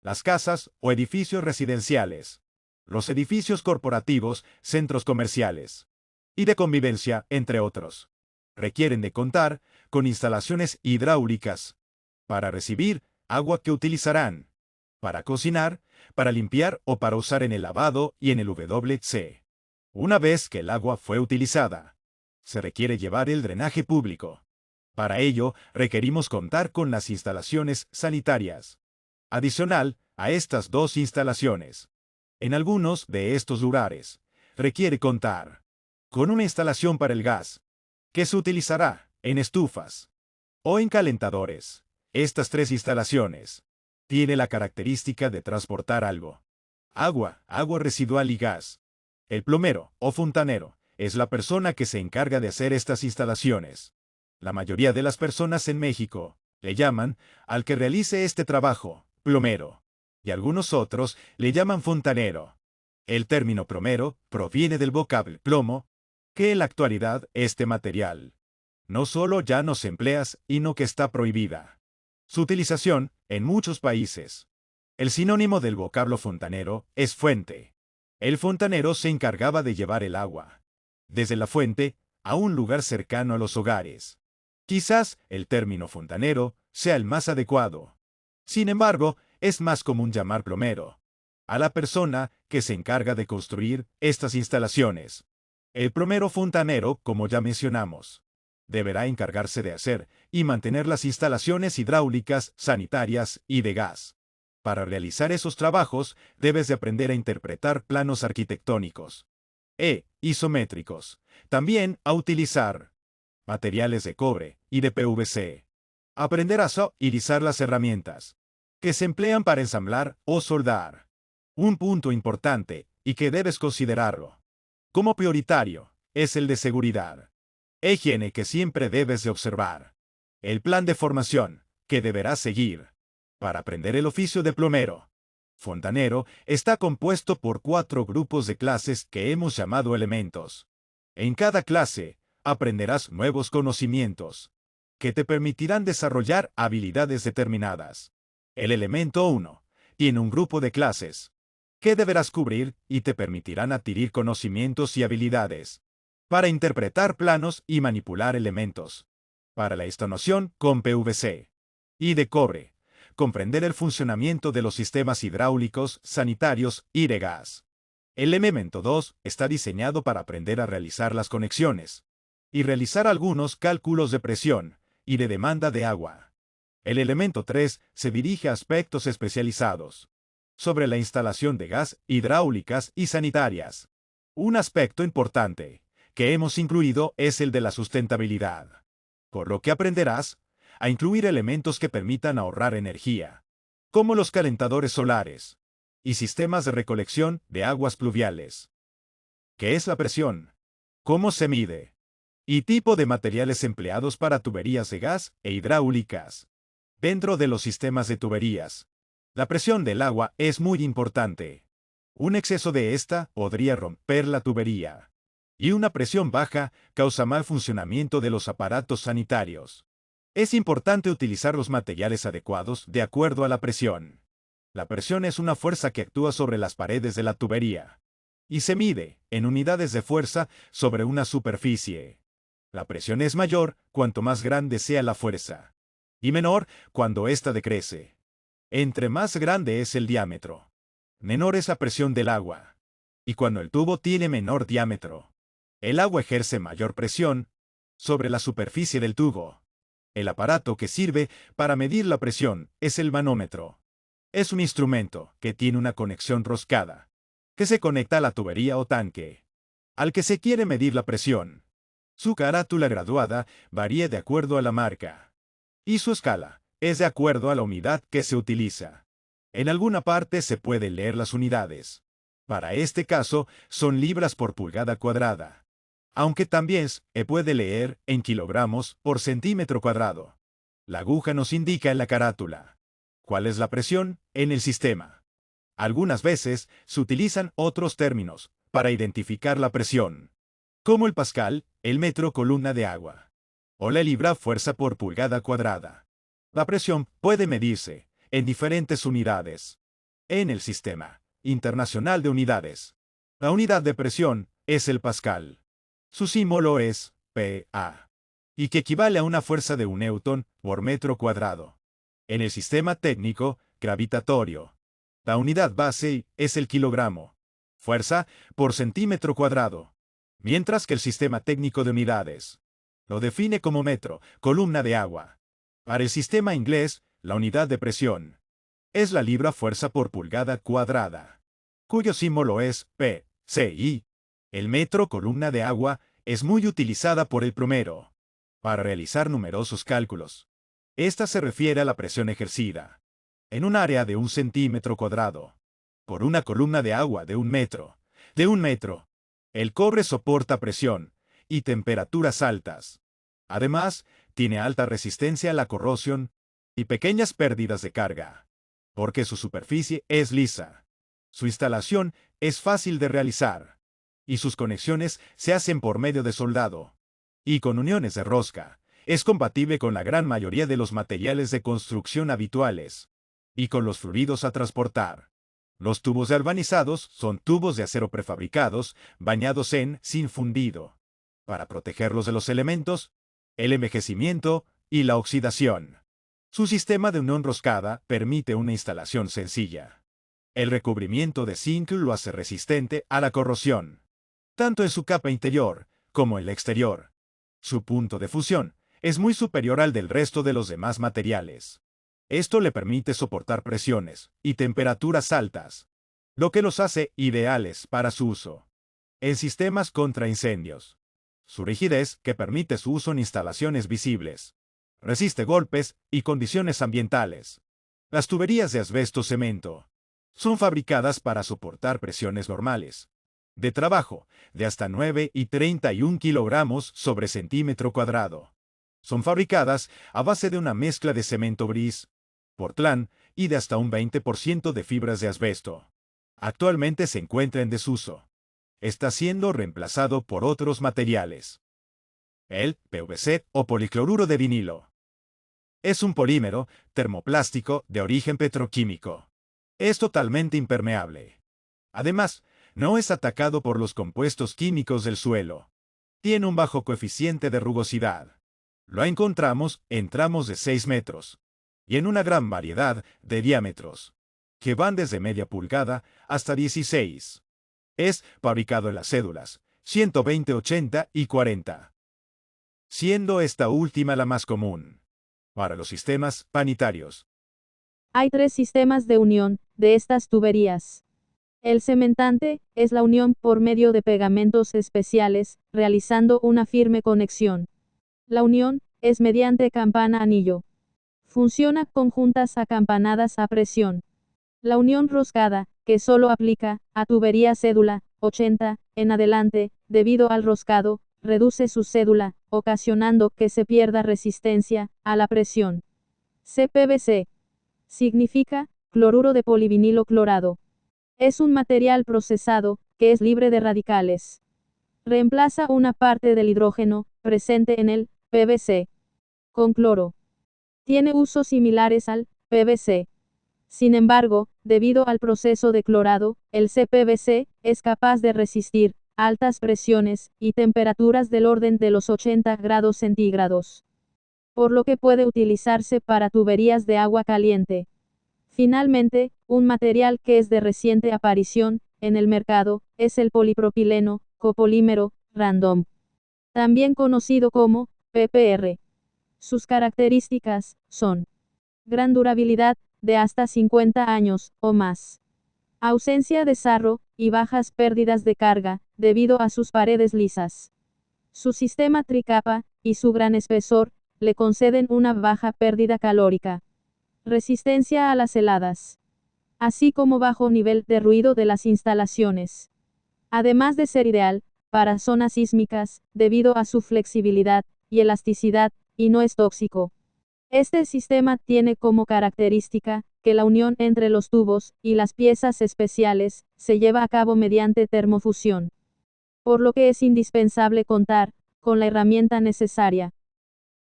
las casas o edificios residenciales, los edificios corporativos, centros comerciales y de convivencia, entre otros. Requieren de contar con instalaciones hidráulicas para recibir agua que utilizarán para cocinar, para limpiar o para usar en el lavado y en el WC. Una vez que el agua fue utilizada, se requiere llevar el drenaje público. Para ello, requerimos contar con las instalaciones sanitarias. Adicional a estas dos instalaciones, en algunos de estos lugares, requiere contar con una instalación para el gas, que se utilizará en estufas o en calentadores. Estas tres instalaciones tienen la característica de transportar algo: agua residual y gas. El plomero o fontanero es la persona que se encarga de hacer estas instalaciones. La mayoría de las personas en México le llaman al que realice este trabajo plomero, y algunos otros le llaman fontanero. El término plomero proviene del vocablo plomo, que en la actualidad este material no solo ya no se emplea, sino que está prohibida su utilización en muchos países. El sinónimo del vocablo fontanero es fuente. El fontanero se encargaba de llevar el agua desde la fuente a un lugar cercano a los hogares. Quizás el término fontanero sea el más adecuado. Sin embargo, es más común llamar plomero a la persona que se encarga de construir estas instalaciones. El plomero fontanero, como ya mencionamos, deberá encargarse de hacer y mantener las instalaciones hidráulicas, sanitarias y de gas. Para realizar esos trabajos, debes de aprender a interpretar planos arquitectónicos isométricos. También a utilizar materiales de cobre y de PVC. Aprender a utilizar las herramientas que se emplean para ensamblar o soldar. Un punto importante y que debes considerarlo como prioritario es el de seguridad e higiene que siempre debes de observar. El plan de formación que deberás seguir para aprender el oficio de plomero fontanero está compuesto por 4 grupos de clases que hemos llamado elementos. En cada clase aprenderás nuevos conocimientos que te permitirán desarrollar habilidades determinadas. El elemento 1 tiene un grupo de clases que deberás cubrir y te permitirán adquirir conocimientos y habilidades para interpretar planos y manipular elementos. Para la instalación con PVC y de cobre, comprender el funcionamiento de los sistemas hidráulicos, sanitarios y de gas. El elemento 2 está diseñado para aprender a realizar las conexiones y realizar algunos cálculos de presión y de demanda de agua. El elemento 3 se dirige a aspectos especializados sobre la instalación de gas, hidráulicas y sanitarias. Un aspecto importante que hemos incluido es el de la sustentabilidad, por lo que aprenderás a incluir elementos que permitan ahorrar energía, como los calentadores solares y sistemas de recolección de aguas pluviales. ¿Qué es la presión? ¿Cómo se mide? Y tipo de materiales empleados para tuberías de gas e hidráulicas. Dentro de los sistemas de tuberías, la presión del agua es muy importante. Un exceso de esta podría romper la tubería, y una presión baja causa mal funcionamiento de los aparatos sanitarios. Es importante utilizar los materiales adecuados de acuerdo a la presión. La presión es una fuerza que actúa sobre las paredes de la tubería y se mide en unidades de fuerza sobre una superficie. La presión es mayor cuanto más grande sea la fuerza y menor cuando ésta decrece. Entre más grande es el diámetro, menor es la presión del agua. Y cuando el tubo tiene menor diámetro, el agua ejerce mayor presión sobre la superficie del tubo. El aparato que sirve para medir la presión es el manómetro. Es un instrumento que tiene una conexión roscada, que se conecta a la tubería o tanque, al que se quiere medir la presión. Su carátula graduada varía de acuerdo a la marca, y su escala es de acuerdo a la unidad que se utiliza. En alguna parte se pueden leer las unidades. Para este caso, son libras por pulgada cuadrada, aunque también se puede leer en kilogramos por centímetro cuadrado. La aguja nos indica en la carátula cuál es la presión en el sistema. Algunas veces se utilizan otros términos para identificar la presión, como el pascal, el metro columna de agua, o la libra fuerza por pulgada cuadrada. La presión puede medirse en diferentes unidades. En el Sistema Internacional de Unidades, la unidad de presión es el pascal. Su símbolo es PA, y que equivale a una fuerza de 1 Newton por metro cuadrado. En el sistema técnico gravitatorio, la unidad base es el kilogramo, fuerza por centímetro cuadrado, mientras que el sistema técnico de unidades lo define como metro, columna de agua. Para el sistema inglés, la unidad de presión es la libra fuerza por pulgada cuadrada, cuyo símbolo es PCI. El metro columna de agua es muy utilizada por el plomero para realizar numerosos cálculos. Esta se refiere a la presión ejercida en un área de 1 centímetro cuadrado por una columna de agua de 1 metro. De 1 metro, el cobre soporta presión y temperaturas altas. Además, tiene alta resistencia a la corrosión y pequeñas pérdidas de carga, porque su superficie es lisa. Su instalación es fácil de realizar, y sus conexiones se hacen por medio de soldado y con uniones de rosca. Es compatible con la gran mayoría de los materiales de construcción habituales y con los fluidos a transportar. Los tubos galvanizados son tubos de acero prefabricados bañados en zinc fundido para protegerlos de los elementos, el envejecimiento y la oxidación. Su sistema de unión roscada permite una instalación sencilla. El recubrimiento de zinc lo hace resistente a la corrosión, tanto en su capa interior como en la exterior. Su punto de fusión es muy superior al del resto de los demás materiales. Esto le permite soportar presiones y temperaturas altas, lo que los hace ideales para su uso en sistemas contra incendios. Su rigidez, que permite su uso en instalaciones visibles, resiste golpes y condiciones ambientales. Las tuberías de asbesto-cemento son fabricadas para soportar presiones normales de trabajo de hasta 9,31 kilogramos sobre centímetro cuadrado. Son fabricadas a base de una mezcla de cemento gris, Portland y de hasta un 20% de fibras de asbesto. Actualmente se encuentra en desuso. Está siendo reemplazado por otros materiales. El PVC o policloruro de vinilo es un polímero termoplástico de origen petroquímico. Es totalmente impermeable. Además, no es atacado por los compuestos químicos del suelo. Tiene un bajo coeficiente de rugosidad. Lo encontramos en tramos de 6 metros y en una gran variedad de diámetros, que van desde media pulgada hasta 16. Es fabricado en las cédulas 120, 80 y 40, siendo esta última la más común para los sistemas sanitarios. Hay 3 sistemas de unión de estas tuberías. El cementante es la unión por medio de pegamentos especiales, realizando una firme conexión. La unión es mediante campana-anillo. Funciona con juntas acampanadas a presión. La unión roscada, que solo aplica a tubería cédula 80 en adelante, debido al roscado, reduce su cédula, ocasionando que se pierda resistencia a la presión. CPVC significa cloruro de polivinilo clorado. Es un material procesado que es libre de radicales. Reemplaza una parte del hidrógeno presente en el PVC con cloro. Tiene usos similares al PVC. Sin embargo, debido al proceso de clorado, el CPVC es capaz de resistir altas presiones y temperaturas del orden de los 80 grados centígrados, por lo que puede utilizarse para tuberías de agua caliente. Finalmente, un material que es de reciente aparición en el mercado es el polipropileno copolímero random, también conocido como PPR. Sus características son gran durabilidad, de hasta 50 años o más. Ausencia de sarro y bajas pérdidas de carga, debido a sus paredes lisas. Su sistema tricapa y su gran espesor le conceden una baja pérdida calórica. Resistencia a las heladas, así como bajo nivel de ruido de las instalaciones. Además de ser ideal para zonas sísmicas, debido a su flexibilidad y elasticidad, y no es tóxico. Este sistema tiene como característica que la unión entre los tubos y las piezas especiales se lleva a cabo mediante termofusión, por lo que es indispensable contar con la herramienta necesaria.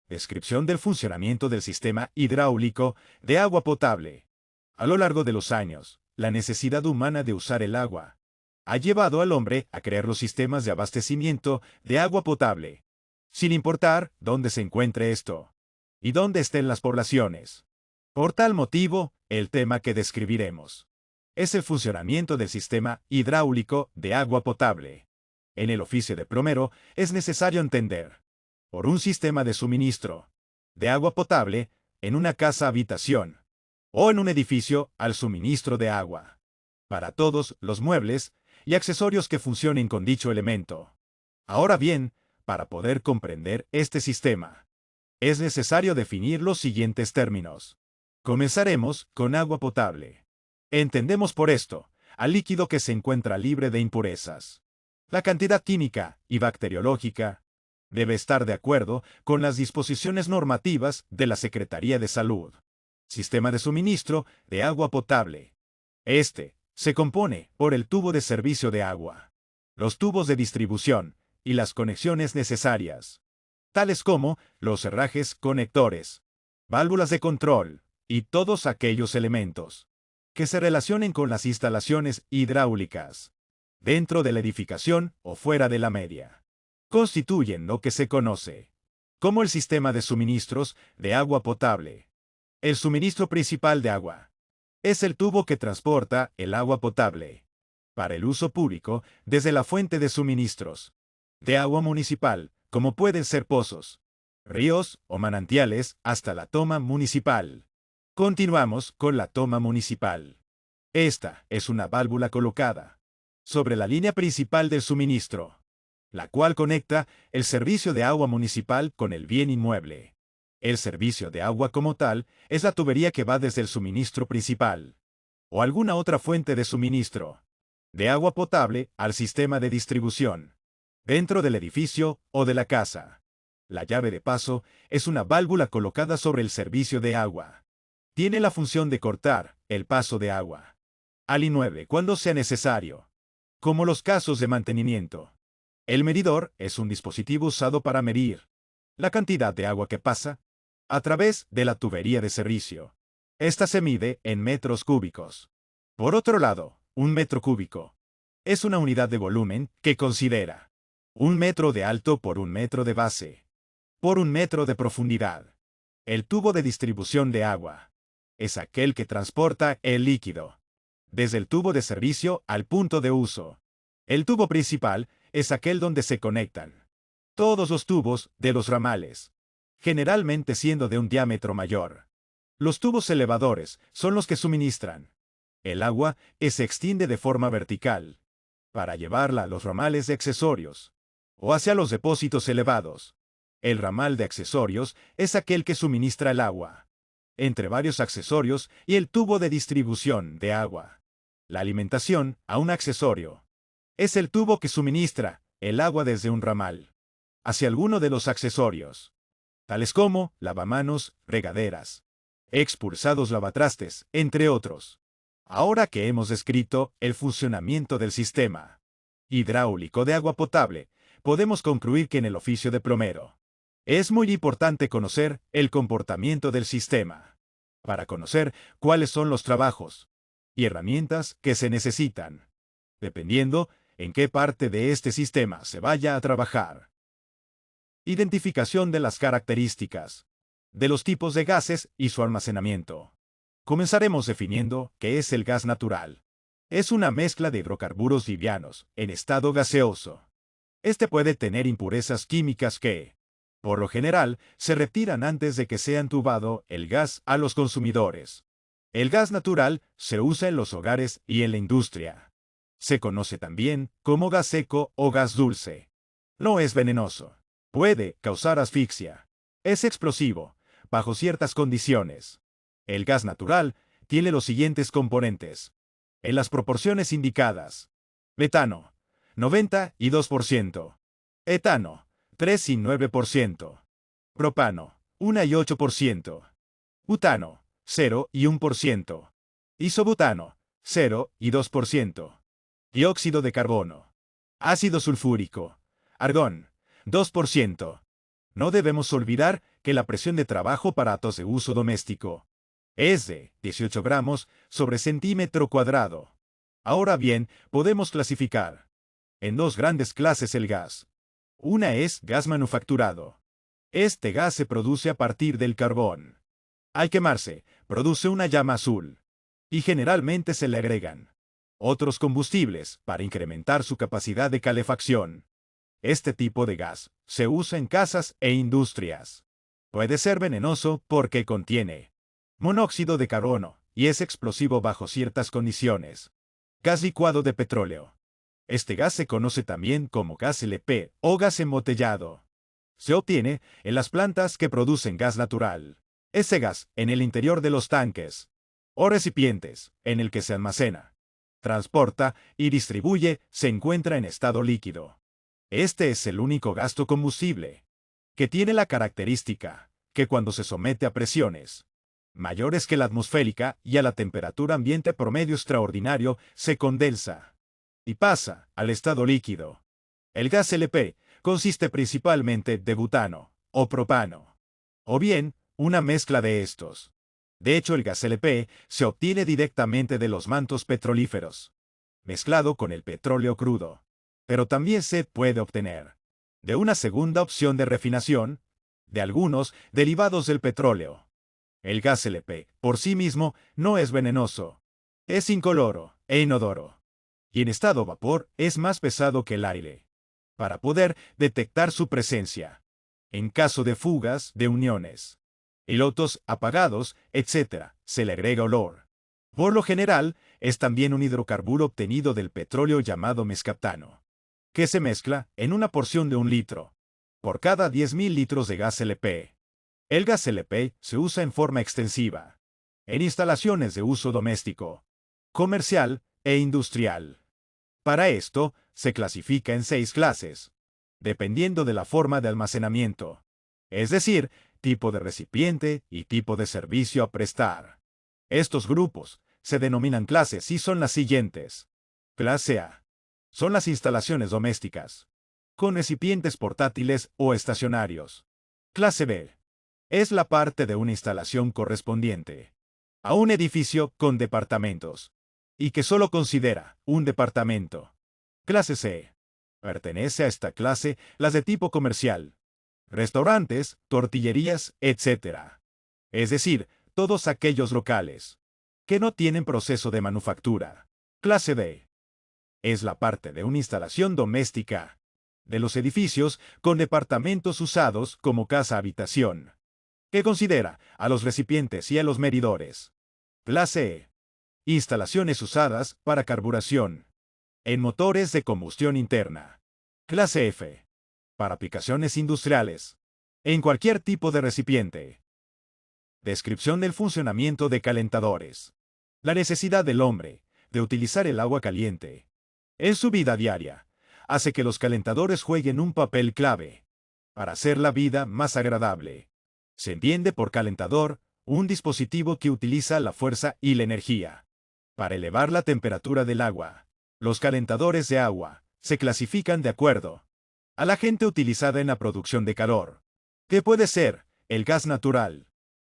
Descripción del funcionamiento del sistema hidráulico de agua potable. A lo largo de los años, La necesidad humana de usar el agua ha llevado al hombre a crear los sistemas de abastecimiento de agua potable, sin importar dónde se encuentre esto y dónde estén las poblaciones. Por tal motivo, el tema que describiremos es el funcionamiento del sistema hidráulico de agua potable. En el oficio de plomero es necesario entender por un sistema de suministro de agua potable en una casa-habitación o en un edificio al suministro de agua para todos los muebles y accesorios que funcionen con dicho elemento. Ahora bien, para poder comprender este sistema, es necesario definir los siguientes términos. Comenzaremos con agua potable. Entendemos por esto al líquido que se encuentra libre de impurezas. La cantidad química y bacteriológica debe estar de acuerdo con las disposiciones normativas de la Secretaría de Salud. Sistema de suministro de agua potable. Este se compone por el tubo de servicio de agua, los tubos de distribución y las conexiones necesarias, tales como los herrajes conectores, válvulas de control y todos aquellos elementos que se relacionen con las instalaciones hidráulicas, dentro de la edificación o fuera de la media. Constituyen lo que se conoce como el sistema de suministros de agua potable. El suministro principal de agua es el tubo que transporta el agua potable para el uso público desde la fuente de suministros de agua municipal, como pueden ser pozos, ríos o manantiales, hasta la toma municipal. Continuamos con la toma municipal. Esta es una válvula colocada sobre la línea principal del suministro, la cual conecta el servicio de agua municipal con el bien inmueble. El servicio de agua como tal es la tubería que va desde el suministro principal o alguna otra fuente de suministro de agua potable al sistema de distribución dentro del edificio o de la casa. La llave de paso es una válvula colocada sobre el servicio de agua. Tiene la función de cortar el paso de agua al inmueble cuando sea necesario, como los casos de mantenimiento. El medidor es un dispositivo usado para medir la cantidad de agua que pasa a través de la tubería de servicio. Esta se mide en metros cúbicos. Por otro lado, un metro cúbico es una unidad de volumen que considera 1 metro de alto por 1 metro de base por 1 metro de profundidad. El tubo de distribución de agua es aquel que transporta el líquido desde el tubo de servicio al punto de uso. El tubo principal es aquel donde se conectan todos los tubos de los ramales, generalmente siendo de un diámetro mayor. Los tubos elevadores son los que suministran el agua que se extiende de forma vertical para llevarla a los ramales de accesorios o hacia los depósitos elevados. El ramal de accesorios es aquel que suministra el agua entre varios accesorios y el tubo de distribución de agua. La alimentación a un accesorio es el tubo que suministra el agua desde un ramal hacia alguno de los accesorios, tales como lavamanos, regaderas, expulsados lavatrastes, entre otros. Ahora que hemos descrito el funcionamiento del sistema hidráulico de agua potable, podemos concluir que en el oficio de plomero es muy importante conocer el comportamiento del sistema, para conocer cuáles son los trabajos y herramientas que se necesitan, dependiendo en qué parte de este sistema se vaya a trabajar. Identificación de las características de los tipos de gases y su almacenamiento. Comenzaremos definiendo qué es el gas natural. Es una mezcla de hidrocarburos livianos en estado gaseoso. Este puede tener impurezas químicas que, por lo general, se retiran antes de que sea entubado el gas a los consumidores. El gas natural se usa en los hogares y en la industria. Se conoce también como gas seco o gas dulce. No es venenoso. Puede causar asfixia. Es explosivo, bajo ciertas condiciones. El gas natural tiene los siguientes componentes, en las proporciones indicadas: metano, 92%; etano, 3 y 9%; propano, 1 y 8%; butano, 0 y 1%; isobutano, 0 y 2%; dióxido de carbono, ácido sulfúrico, argón, 2%. No debemos olvidar que la presión de trabajo para aparatos de uso doméstico Es de 18 gramos sobre centímetro cuadrado. Ahora bien, podemos clasificar en dos grandes clases el gas. Una es gas manufacturado. Este gas se produce a partir del carbón. Al quemarse, produce una llama azul. Y generalmente se le agregan otros combustibles para incrementar su capacidad de calefacción. Este tipo de gas se usa en casas e industrias. Puede ser venenoso porque contiene monóxido de carbono y es explosivo bajo ciertas condiciones. Gas licuado de petróleo. Este gas se conoce también como gas LP o gas embotellado. Se obtiene en las plantas que producen gas natural. Ese gas en el interior de los tanques o recipientes en el que se almacena, transporta y distribuye se encuentra en estado líquido. Este es el único gasto combustible que tiene la característica que cuando se somete a presiones mayores que la atmosférica y a la temperatura ambiente promedio extraordinario, se condensa y pasa al estado líquido. El gas LP consiste principalmente de butano o propano, o bien una mezcla de estos. De hecho, el gas LP se obtiene directamente de los mantos petrolíferos, mezclado con el petróleo crudo. Pero también se puede obtener de una segunda opción de refinación, de algunos derivados del petróleo. El gas LP, por sí mismo, no es venenoso. Es incoloro e inodoro. Y en estado vapor es más pesado que el aire. Para poder detectar su presencia. En caso de fugas de uniones, pilotos apagados, etc., se le agrega olor. Por lo general, es también un hidrocarburo obtenido del petróleo llamado mescaptano, que se mezcla en una porción de 1 litro por cada 10.000 litros de gas LP. El gas LP se usa en forma extensiva en instalaciones de uso doméstico, comercial e industrial. Para esto, se clasifica en 6 clases, dependiendo de la forma de almacenamiento, es decir, tipo de recipiente y tipo de servicio a prestar. Estos grupos se denominan clases y son las siguientes. Clase A. Son las instalaciones domésticas, con recipientes portátiles o estacionarios. Clase B. Es la parte de una instalación correspondiente a un edificio con departamentos, y que solo considera un departamento. Clase C. Pertenece a esta clase las de tipo comercial, restaurantes, tortillerías, etc. Es decir, todos aquellos locales que no tienen proceso de manufactura. Clase D. Es la parte de una instalación doméstica de los edificios con departamentos usados como casa-habitación, que considera a los recipientes y a los medidores. Clase E. Instalaciones usadas para carburación en motores de combustión interna. Clase F. Para aplicaciones industriales, en cualquier tipo de recipiente. Descripción del funcionamiento de calentadores. La necesidad del hombre de utilizar el agua caliente en su vida diaria hace que los calentadores jueguen un papel clave para hacer la vida más agradable. Se entiende por calentador un dispositivo que utiliza la fuerza y la energía para elevar la temperatura del agua. Los calentadores de agua se clasifican de acuerdo a la agente utilizada en la producción de calor, que puede ser el gas natural,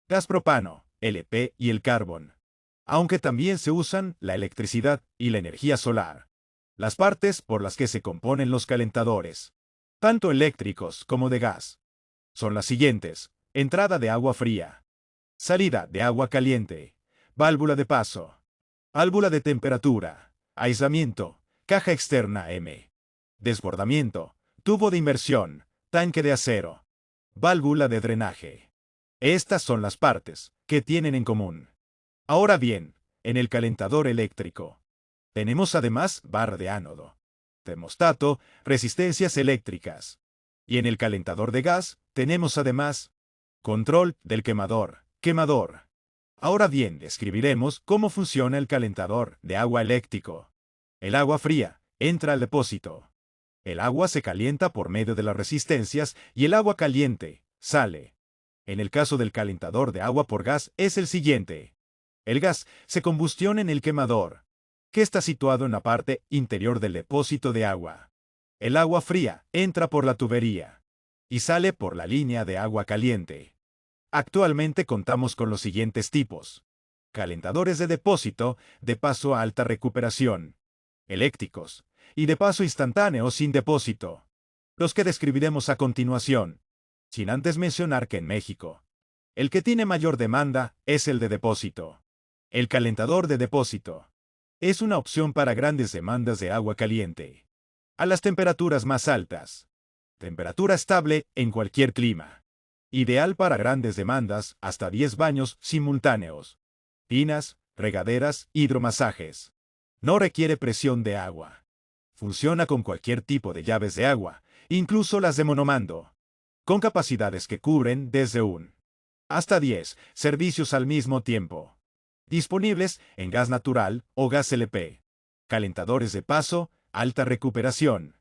gas propano, LP y el carbón, aunque también se usan la electricidad y la energía solar. Las partes por las que se componen los calentadores, tanto eléctricos como de gas, son las siguientes: entrada de agua fría, salida de agua caliente, válvula de paso, válvula de temperatura, aislamiento, caja externa M, desbordamiento, tubo de inmersión, tanque de acero, válvula de drenaje. Estas son las partes que tienen en común. Ahora bien, en el calentador eléctrico, tenemos además barra de ánodo, termostato, resistencias eléctricas. Y en el calentador de gas, tenemos además control del quemador, quemador. Ahora bien, describiremos cómo funciona el calentador de agua eléctrico. El agua fría entra al depósito. El agua se calienta por medio de las resistencias y el agua caliente sale. En el caso del calentador de agua por gas es el siguiente. El gas se combustiona en el quemador, que está situado en la parte interior del depósito de agua. El agua fría entra por la tubería y sale por la línea de agua caliente. Actualmente contamos con los siguientes tipos calentadores de depósito, de paso a alta recuperación, eléctricos, y de paso instantáneo sin depósito. Los que describiremos a continuación, sin antes mencionar que en México, el que tiene mayor demanda es el de depósito. El calentador de depósito es una opción para grandes demandas de agua caliente. A las temperaturas más altas. Temperatura estable en cualquier clima. Ideal para grandes demandas, hasta 10 baños simultáneos. Tinas, regaderas, hidromasajes. No requiere presión de agua. Funciona con cualquier tipo de llaves de agua, incluso las de monomando. Con capacidades que cubren desde un hasta 10 servicios al mismo tiempo. Disponibles en gas natural o gas LP. Calentadores de paso, alta recuperación.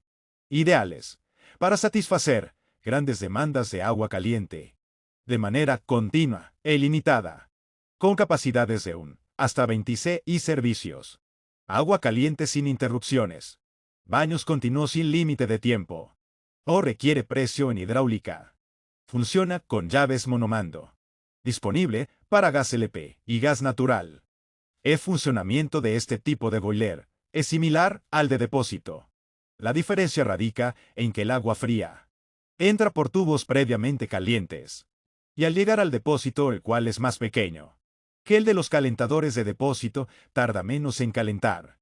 Ideales para satisfacer grandes demandas de agua caliente. De manera continua e ilimitada. Con capacidades de un hasta 20 y servicios. Agua caliente sin interrupciones. Baños continuos sin límite de tiempo. O requiere precio en hidráulica. Funciona con llaves monomando. Disponible para gas LP y gas natural. El funcionamiento de este tipo de boiler es similar al de depósito. La diferencia radica en que el agua fría entra por tubos previamente calientes, y al llegar al depósito, el cual es más pequeño que el de los calentadores de depósito, tarda menos en calentar.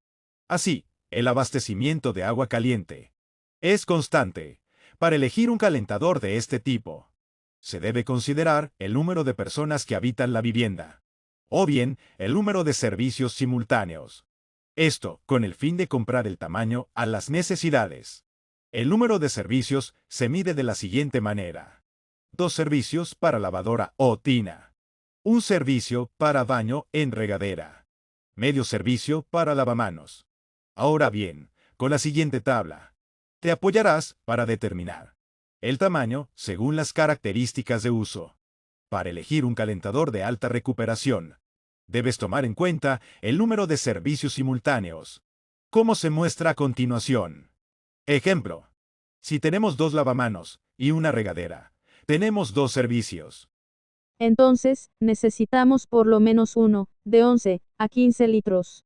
Así, el abastecimiento de agua caliente es constante. Para elegir un calentador de este tipo, se debe considerar el número de personas que habitan la vivienda, o bien el número de servicios simultáneos. Esto, con el fin de comprar el tamaño a las necesidades. El número de servicios se mide de la siguiente manera. 2 servicios para lavadora o tina. 1 servicio para baño en regadera. Medio servicio para lavamanos. Ahora bien, con la siguiente tabla, te apoyarás para determinar el tamaño según las características de uso. Para elegir un calentador de alta recuperación, debes tomar en cuenta el número de servicios simultáneos, como se muestra a continuación. Ejemplo. Si tenemos 2 lavamanos y una regadera, tenemos 2 servicios. Entonces, necesitamos por lo menos uno, de 11 a 15 litros.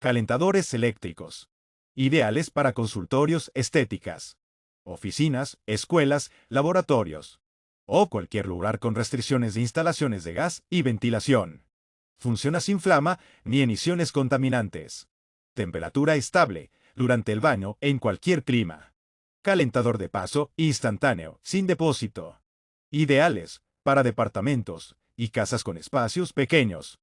Calentadores eléctricos. Ideales para consultorios, estéticas, oficinas, escuelas, laboratorios, o cualquier lugar con restricciones de instalaciones de gas y ventilación. Funciona sin flama ni emisiones contaminantes. Temperatura estable durante el baño en cualquier clima. Calentador de paso instantáneo, sin depósito. Ideales para departamentos y casas con espacios pequeños.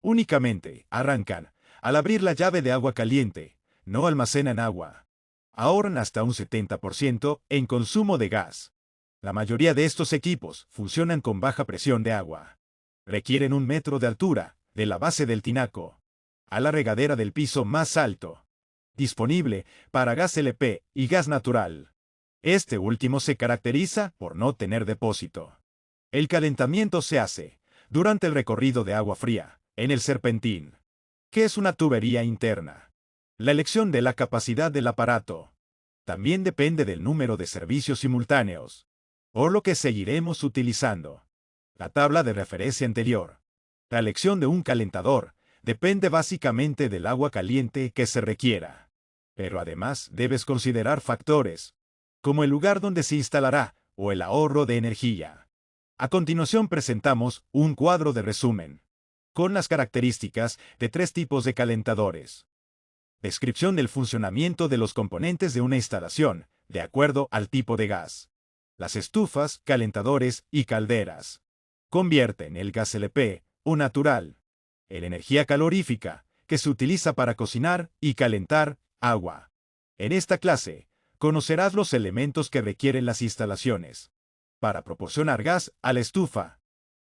Únicamente arrancan al abrir la llave de agua caliente, no almacenan agua. Ahorran hasta un 70% en consumo de gas. La mayoría de estos equipos funcionan con baja presión de agua. Requieren 1 metro de altura, de la base del tinaco a la regadera del piso más alto. Disponible para gas LP y gas natural. Este último se caracteriza por no tener depósito. El calentamiento se hace durante el recorrido de agua fría, en el serpentín, que es una tubería interna. La elección de la capacidad del aparato también depende del número de servicios simultáneos, por lo que seguiremos utilizando la tabla de referencia anterior. La elección de un calentador depende básicamente del agua caliente que se requiera. Pero además debes considerar factores, como el lugar donde se instalará o el ahorro de energía. A continuación presentamos un cuadro de resumen, con las características de 3 tipos de calentadores. Descripción del funcionamiento de los componentes de una instalación, de acuerdo al tipo de gas. Las estufas, calentadores y calderas convierten el gas LP o natural en energía calorífica, que se utiliza para cocinar y calentar agua. En esta clase, conocerás los elementos que requieren las instalaciones para proporcionar gas a la estufa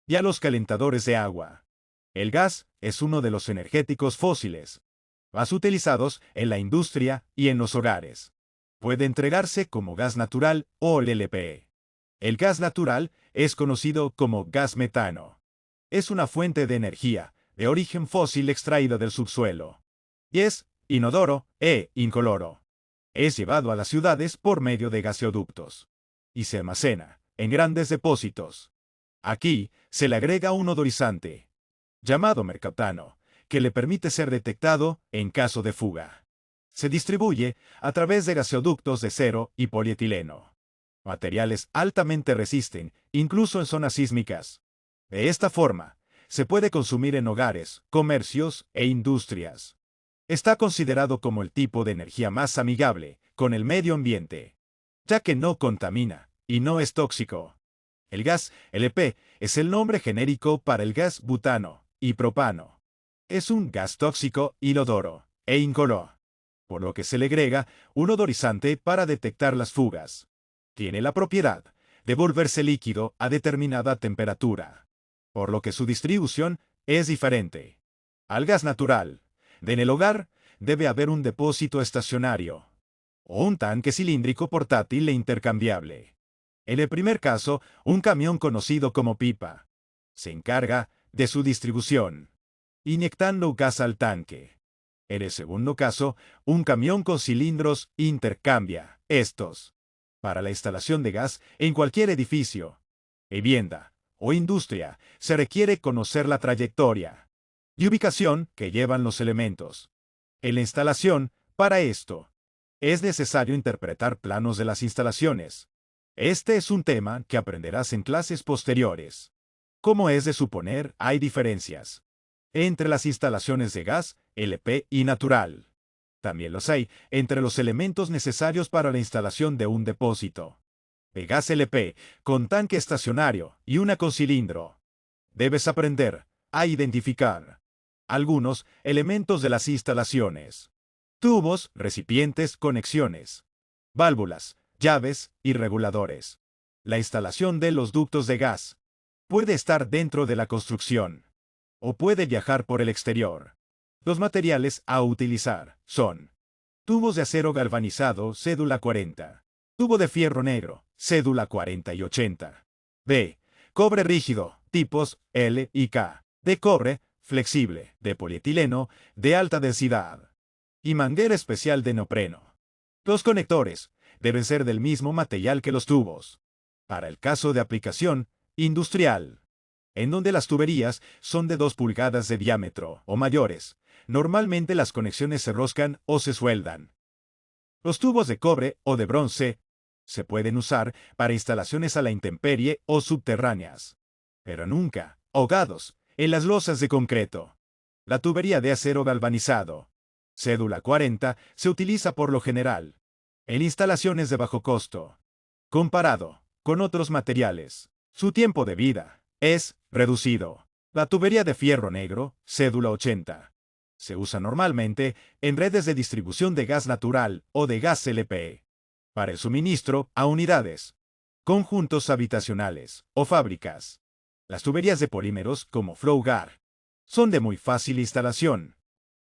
y a los calentadores de agua. El gas es uno de los energéticos fósiles más utilizados en la industria y en los hogares. Puede entregarse como gas natural o LP. El gas natural es conocido como gas metano. Es una fuente de energía de origen fósil extraída del subsuelo. Y es inodoro e incoloro. Es llevado a las ciudades por medio de gaseoductos. Y se almacena en grandes depósitos. Aquí se le agrega un odorizante. llamado mercaptano, que le permite ser detectado en caso de fuga. Se distribuye a través de gaseoductos de acero y polietileno. Materiales altamente resisten, incluso en zonas sísmicas. De esta forma, se puede consumir en hogares, comercios e industrias. Está considerado como el tipo de energía más amigable con el medio ambiente, ya que no contamina y no es tóxico. El gas LP es el nombre genérico para el gas butano y propano. Es un gas tóxico, inodoro e incoloro, por lo que se le agrega un odorizante para detectar las fugas. Tiene la propiedad de volverse líquido a determinada temperatura, por lo que su distribución es diferente. Al gas natural, en el hogar, debe haber un depósito estacionario o un tanque cilíndrico portátil e intercambiable. En el primer caso, un camión conocido como pipa se encarga de su distribución, inyectando gas al tanque. En el segundo caso, un camión con cilindros intercambia estos. Para la instalación de gas en cualquier edificio, vivienda o industria, se requiere conocer la trayectoria y ubicación que llevan los elementos. En la instalación, para esto, es necesario interpretar planos de las instalaciones. Este es un tema que aprenderás en clases posteriores. Como es de suponer, hay diferencias entre las instalaciones de gas, LP y natural. También los hay entre los elementos necesarios para la instalación de un depósito de gas LP con tanque estacionario y una con cilindro. Debes aprender a identificar algunos elementos de las instalaciones: tubos, recipientes, conexiones, válvulas, llaves y reguladores. La instalación de los ductos de gas puede estar dentro de la construcción o puede viajar por el exterior. Los materiales a utilizar son tubos de acero galvanizado, cédula 40. Tubo de fierro negro, cédula 40 y 80. B. Cobre rígido, tipos L y K. De cobre, flexible, de polietileno, de alta densidad. Y manguera especial de neopreno. Los conectores deben ser del mismo material que los tubos. Para el caso de aplicación industrial, en donde las tuberías son de 2 pulgadas de diámetro o mayores, normalmente las conexiones se roscan o se sueldan. Los tubos de cobre o de bronce se pueden usar para instalaciones a la intemperie o subterráneas, pero nunca ahogados en las losas de concreto. La tubería de acero galvanizado, cédula 40, se utiliza por lo general en instalaciones de bajo costo. Comparado con otros materiales, su tiempo de vida es reducido. La tubería de fierro negro, cédula 80, se usa normalmente en redes de distribución de gas natural o de gas LP, para el suministro a unidades, conjuntos habitacionales o fábricas. Las tuberías de polímeros como FlowGar son de muy fácil instalación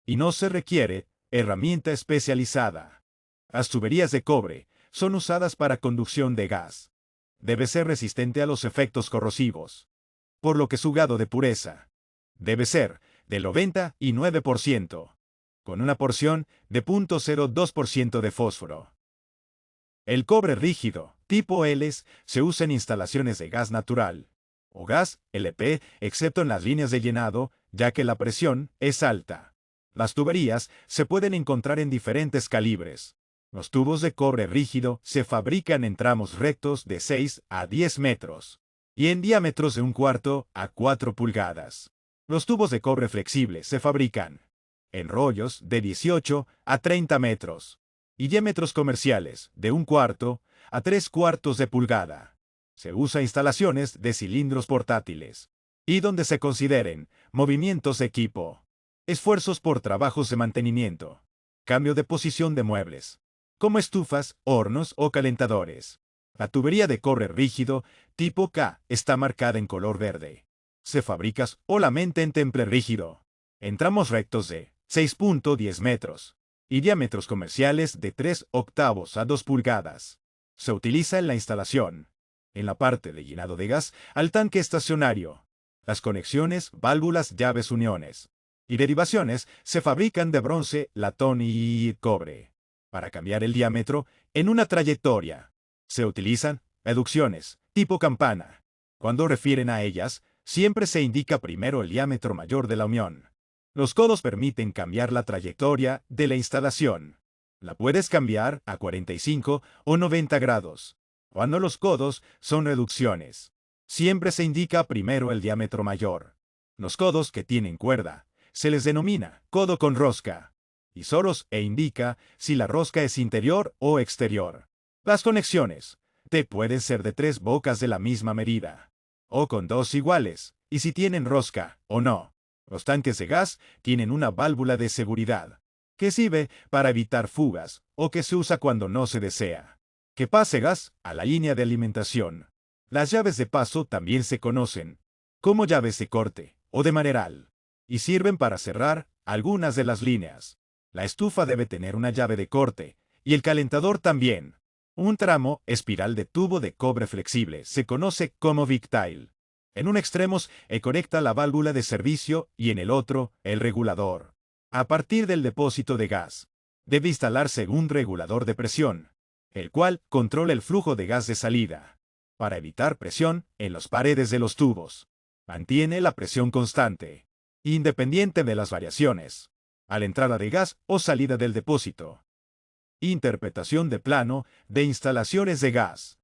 y no se requiere herramienta especializada. Las tuberías de cobre son usadas para conducción de gas. Debe ser resistente a los efectos corrosivos, por lo que su grado de pureza debe ser del 99%, con una porción de 0.02% de fósforo. El cobre rígido, tipo L, se usa en instalaciones de gas natural o gas LP, excepto en las líneas de llenado, ya que la presión es alta. Las tuberías se pueden encontrar en diferentes calibres. Los tubos de cobre rígido se fabrican en tramos rectos de 6 a 10 metros y en diámetros de 1/4 a 4 pulgadas. Los tubos de cobre flexible se fabrican en rollos de 18 a 30 metros y diámetros comerciales de 1/4 a 3/4 de pulgada. Se usa instalaciones de cilindros portátiles y donde se consideren movimientos de equipo, esfuerzos por trabajos de mantenimiento, cambio de posición de muebles, como estufas, hornos o calentadores. La tubería de cobre rígido tipo K está marcada en color verde. Se fabrica solamente en temple rígido, en tramos rectos de 6.10 metros y diámetros comerciales de 3/8 a 2 pulgadas. Se utiliza en la instalación, en la parte de llenado de gas, al tanque estacionario. Las conexiones, válvulas, llaves, uniones y derivaciones se fabrican de bronce, latón y cobre. Para cambiar el diámetro en una trayectoria, se utilizan reducciones tipo campana. Cuando refieren a ellas, Siempre se indica primero el diámetro mayor de la unión. Los codos permiten cambiar la trayectoria de la instalación. La puedes cambiar a 45 o 90 grados. Cuando los codos son reducciones, siempre se indica primero el diámetro mayor. Los codos que tienen cuerda se les denomina codo con rosca, y soros indica si la rosca es interior o exterior. Las conexiones pueden ser de 3 bocas de la misma medida, o con 2 iguales, y si tienen rosca o no. Los tanques de gas tienen una válvula de seguridad, que sirve para evitar fugas, o que se usa cuando no se desea que pase gas a la línea de alimentación. Las llaves de paso también se conocen como llaves de corte o de maneral, y sirven para cerrar algunas de las líneas. La estufa debe tener una llave de corte, y el calentador también. Un tramo espiral de tubo de cobre flexible se conoce como Victile. En un extremo se conecta la válvula de servicio y en el otro, el regulador. A partir del depósito de gas, debe instalarse un regulador de presión, el cual controla el flujo de gas de salida, para evitar presión en las paredes de los tubos. Mantiene la presión constante, independiente de las variaciones, a la entrada de gas o salida del depósito. Interpretación de plano de instalaciones de gas.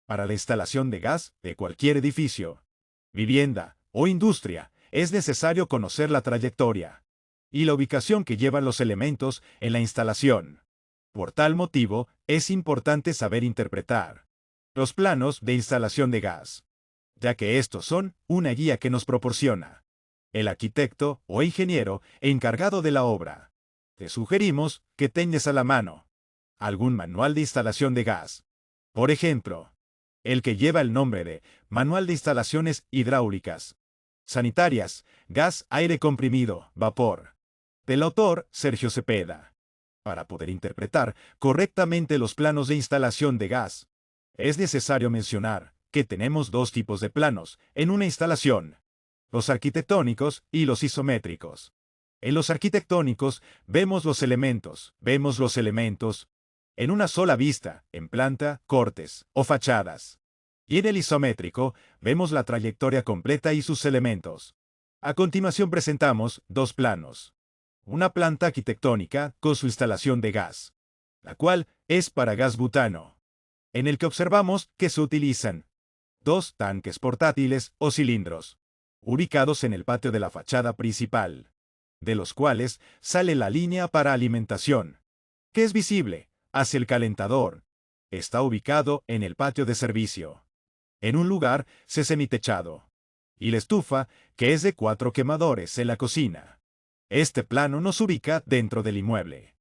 Para la instalación de gas de cualquier edificio, vivienda o industria, es necesario conocer la trayectoria y la ubicación que llevan los elementos en la instalación. Por tal motivo, es importante saber interpretar los planos de instalación de gas, ya que estos son una guía que nos proporciona el arquitecto o ingeniero encargado de la obra. Te sugerimos que tengas a la mano algún manual de instalación de gas. Por ejemplo, el que lleva el nombre de Manual de Instalaciones Hidráulicas, Sanitarias, Gas, Aire Comprimido, Vapor, del autor Sergio Cepeda. Para poder interpretar correctamente los planos de instalación de gas, es necesario mencionar que tenemos dos tipos de planos en una instalación: los arquitectónicos y los isométricos. En los arquitectónicos vemos los elementos en una sola vista, en planta, cortes o fachadas. Y en el isométrico vemos la trayectoria completa y sus elementos. A continuación presentamos dos planos. Una planta arquitectónica con su instalación de gas, la cual es para gas butano, en el que observamos que se utilizan dos tanques portátiles o cilindros, ubicados en el patio de la fachada principal, de los cuales sale la línea para alimentación, que es visible hacia el calentador. Está ubicado en el patio de servicio, en un lugar semitechado, y la estufa, que es de 4 quemadores en la cocina. Este plano nos ubica dentro del inmueble.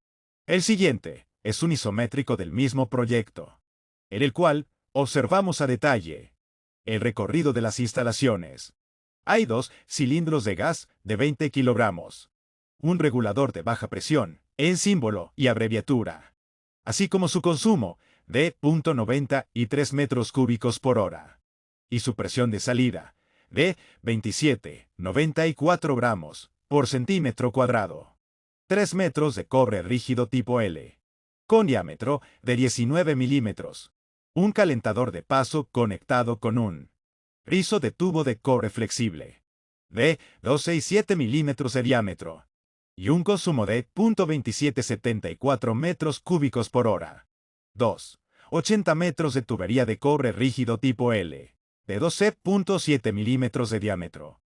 El siguiente es un isométrico del mismo proyecto, en el cual observamos a detalle el recorrido de las instalaciones. Hay dos cilindros de gas de 20 kilogramos, un regulador de baja presión, en símbolo y abreviatura, así como su consumo de 0.93 metros cúbicos por hora, y su presión de salida de 27,94 gramos por centímetro cuadrado. 3 metros de cobre rígido tipo L, con diámetro de 19 milímetros. Un calentador de paso conectado con un rizo de tubo de cobre flexible, de 12,7 milímetros de diámetro, y un consumo de 0.2774 metros cúbicos por hora. 2. 80 metros de tubería de cobre rígido tipo L, de 12,7 milímetros de diámetro,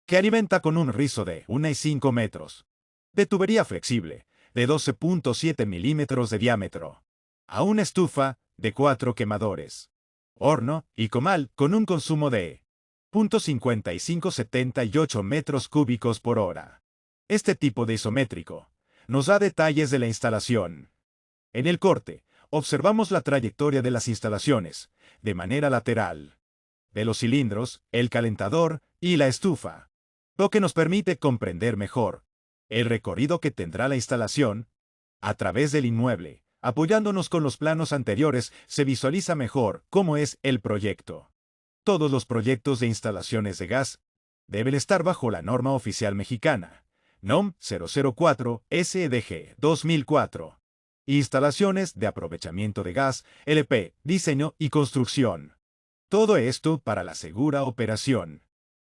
que alimenta con un rizo de 1,5 metros de tubería flexible, de 12,7 milímetros de diámetro, a una estufa de 4 quemadores, horno y comal con un consumo de 0.5578 metros cúbicos por hora. Este tipo de isométrico nos da detalles de la instalación. En el corte, observamos la trayectoria de las instalaciones, de manera lateral, de los cilindros, el calentador y la estufa, lo que nos permite comprender mejor el recorrido que tendrá la instalación a través del inmueble. Apoyándonos con los planos anteriores, se visualiza mejor cómo es el proyecto. Todos los proyectos de instalaciones de gas deben estar bajo la norma oficial mexicana, NOM 004 SEDG 2004. Instalaciones de aprovechamiento de gas, LP, diseño y construcción. Todo esto para la segura operación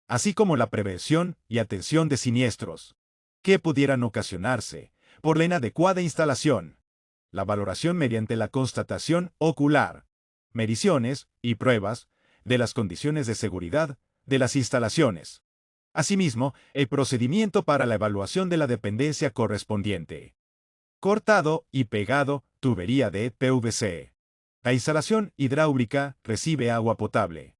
así como la prevención y atención de siniestros que pudieran ocasionarse por la inadecuada instalación, la valoración mediante la constatación ocular, mediciones y pruebas de las condiciones de seguridad de las instalaciones. Asimismo, el procedimiento para la evaluación de la dependencia correspondiente. Cortado y pegado, tubería de PVC. La instalación hidráulica recibe agua potable.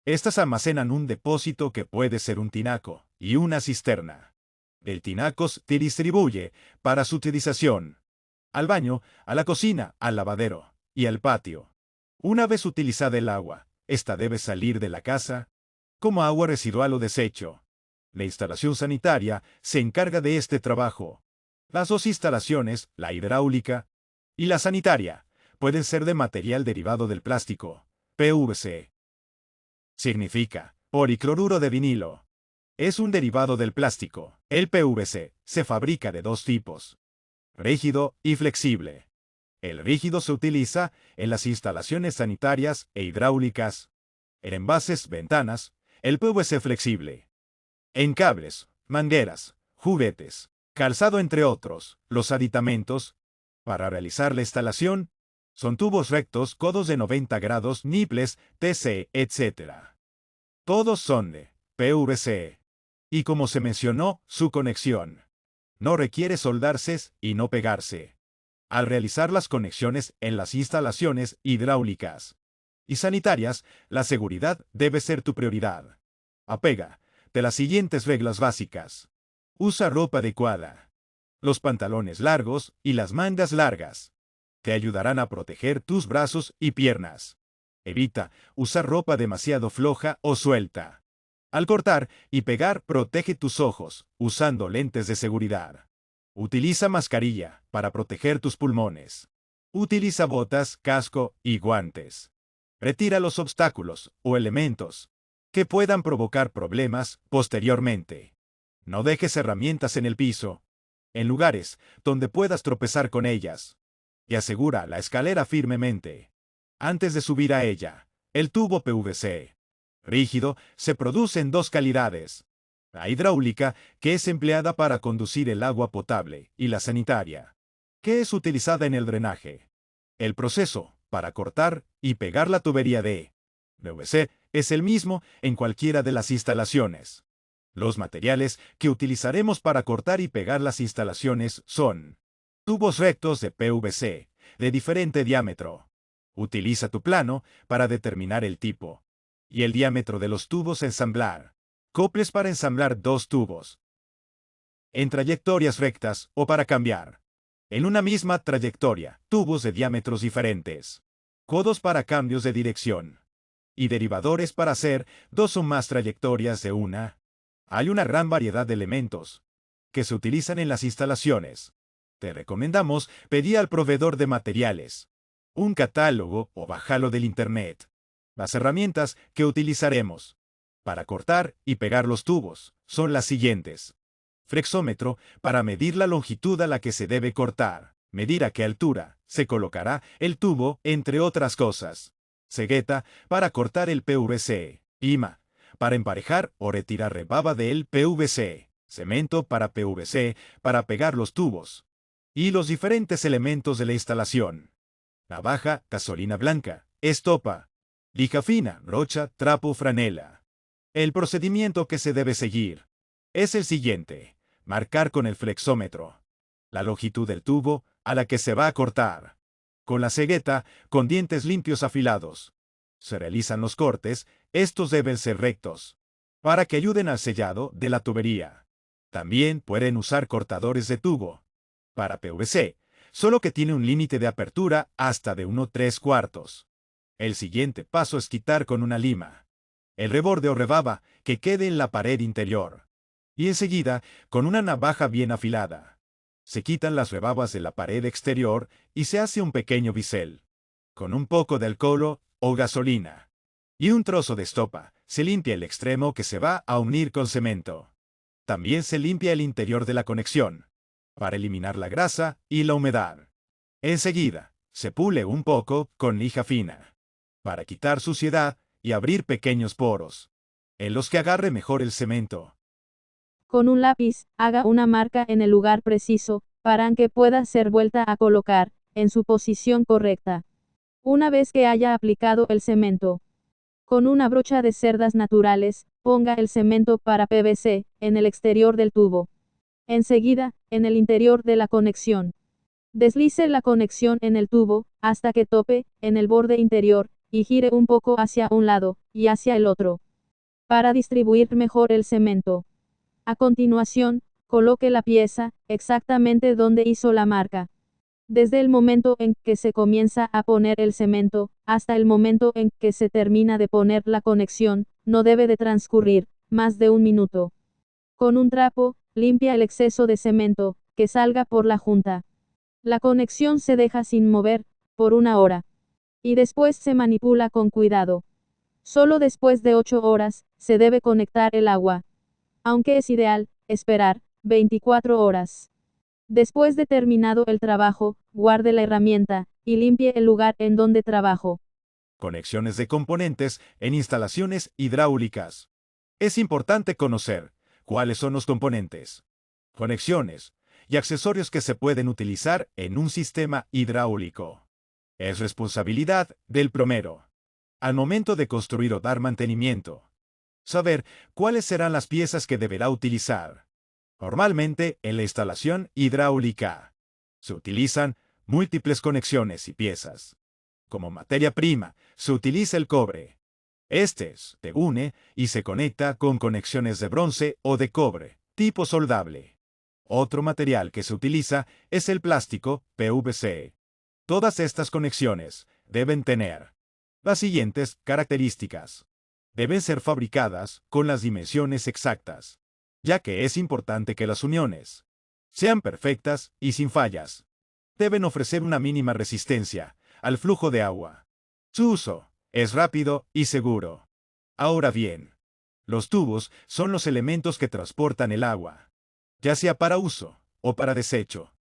Estas almacenan un depósito que puede ser un tinaco y una cisterna. Del tinaco se distribuye para su utilización al baño, a la cocina, al lavadero y al patio. Una vez utilizada el agua, esta debe salir de la casa como agua residual o desecho. La instalación sanitaria se encarga de este trabajo. Las dos instalaciones, la hidráulica y la sanitaria, pueden ser de material derivado del plástico, PVC. Significa policloruro de vinilo. Es un derivado del plástico. El PVC se fabrica de dos tipos: rígido y flexible. El rígido se utiliza en las instalaciones sanitarias e hidráulicas, en envases, ventanas. El PVC flexible en cables, mangueras, juguetes, calzado entre otros. Los aditamentos para realizar la instalación son tubos rectos, codos de 90 grados, niples, TC, etc. Todos son de PVC. Y como se mencionó, su conexión no requiere soldarse y no pegarse. Al realizar las conexiones en las instalaciones hidráulicas y sanitarias, la seguridad debe ser tu prioridad. Apega de las siguientes reglas básicas. Usa ropa adecuada. Los pantalones largos y las mangas largas te ayudarán a proteger tus brazos y piernas. Evita usar ropa demasiado floja o suelta. Al cortar y pegar, protege tus ojos usando lentes de seguridad. Utiliza mascarilla para proteger tus pulmones. Utiliza botas, casco y guantes. Retira los obstáculos o elementos que puedan provocar problemas posteriormente. No dejes herramientas en el piso, en lugares donde puedas tropezar con ellas. Y asegura la escalera firmemente antes de subir a ella. El tubo PVC rígido se produce en dos calidades: la hidráulica, que es empleada para conducir el agua potable, y la sanitaria, que es utilizada en el drenaje. El proceso para cortar y pegar la tubería de PVC es el mismo en cualquiera de las instalaciones. Los materiales que utilizaremos para cortar y pegar las instalaciones son tubos rectos de PVC, de diferente diámetro. Utiliza tu plano para determinar el tipo y el diámetro de los tubos a ensamblar. Coples para ensamblar dos tubos en trayectorias rectas o para cambiar en una misma trayectoria tubos de diámetros diferentes. Codos para cambios de dirección. Y derivadores para hacer dos o más trayectorias de una. Hay una gran variedad de elementos que se utilizan en las instalaciones. Te recomendamos pedir al proveedor de materiales un catálogo o bájalo del internet. Las herramientas que utilizaremos para cortar y pegar los tubos son las siguientes: flexómetro para medir la longitud a la que se debe cortar, medir a qué altura se colocará el tubo, entre otras cosas. Cegueta para cortar el PVC, ima para emparejar o retirar rebaba del PVC, cemento para PVC para pegar los tubos y los diferentes elementos de la instalación. Navaja, gasolina blanca, estopa, lija fina, brocha, trapo, franela. El procedimiento que se debe seguir es el siguiente: marcar con el flexómetro la longitud del tubo a la que se va a cortar. Con la cegueta, con dientes limpios afilados, se realizan los cortes. Estos deben ser rectos para que ayuden al sellado de la tubería. También pueden usar cortadores de tubo para PVC, solo que tiene un límite de apertura hasta de 1/3. El siguiente paso es quitar con una lima el reborde o rebaba que quede en la pared interior. Y enseguida, con una navaja bien afilada, se quitan las rebabas de la pared exterior y se hace un pequeño bisel. Con un poco de alcohol o gasolina y un trozo de estopa, se limpia el extremo que se va a unir con cemento. También se limpia el interior de la conexión para eliminar la grasa y la humedad. Enseguida, se pule un poco con lija fina para quitar suciedad y abrir pequeños poros. en los que agarre mejor el cemento. Con un lápiz, haga una marca en el lugar preciso, para que pueda ser vuelta a colocar, en su posición correcta. Una vez que haya aplicado el cemento, con una brocha de cerdas naturales, ponga el cemento para PVC, en el exterior del tubo. Enseguida, en el interior de la conexión. Deslice la conexión en el tubo, hasta que tope, en el borde interior, y gire un poco hacia un lado, y hacia el otro. Para distribuir mejor el cemento. A continuación, coloque la pieza, exactamente donde hizo la marca. Desde el momento en que se comienza a poner el cemento, hasta el momento en que se termina de poner la conexión, no debe de transcurrir más de un minuto. Con un trapo, limpia el exceso de cemento, que salga por la junta. La conexión se deja sin mover, por una hora. Y después se manipula con cuidado. Solo después de 8 horas, se debe conectar el agua. Aunque es ideal, esperar 24 horas. Después de terminado el trabajo, guarde la herramienta, y limpie el lugar en donde trabajó. Conexiones de componentes en instalaciones hidráulicas. Es importante conocer cuáles son los componentes, conexiones y accesorios que se pueden utilizar en un sistema hidráulico. Es responsabilidad del plomero, al momento de construir o dar mantenimiento, saber cuáles serán las piezas que deberá utilizar. Normalmente, en la instalación hidráulica, se utilizan múltiples conexiones y piezas. Como materia prima, se utiliza el cobre. Este se une y se conecta con conexiones de bronce o de cobre, tipo soldable. Otro material que se utiliza es el plástico, PVC. Todas estas conexiones deben tener las siguientes características. Deben ser fabricadas con las dimensiones exactas, ya que es importante que las uniones sean perfectas y sin fallas. Deben ofrecer una mínima resistencia al flujo de agua. Su uso es rápido y seguro. Ahora bien, los tubos son los elementos que transportan el agua, ya sea para uso o para desecho.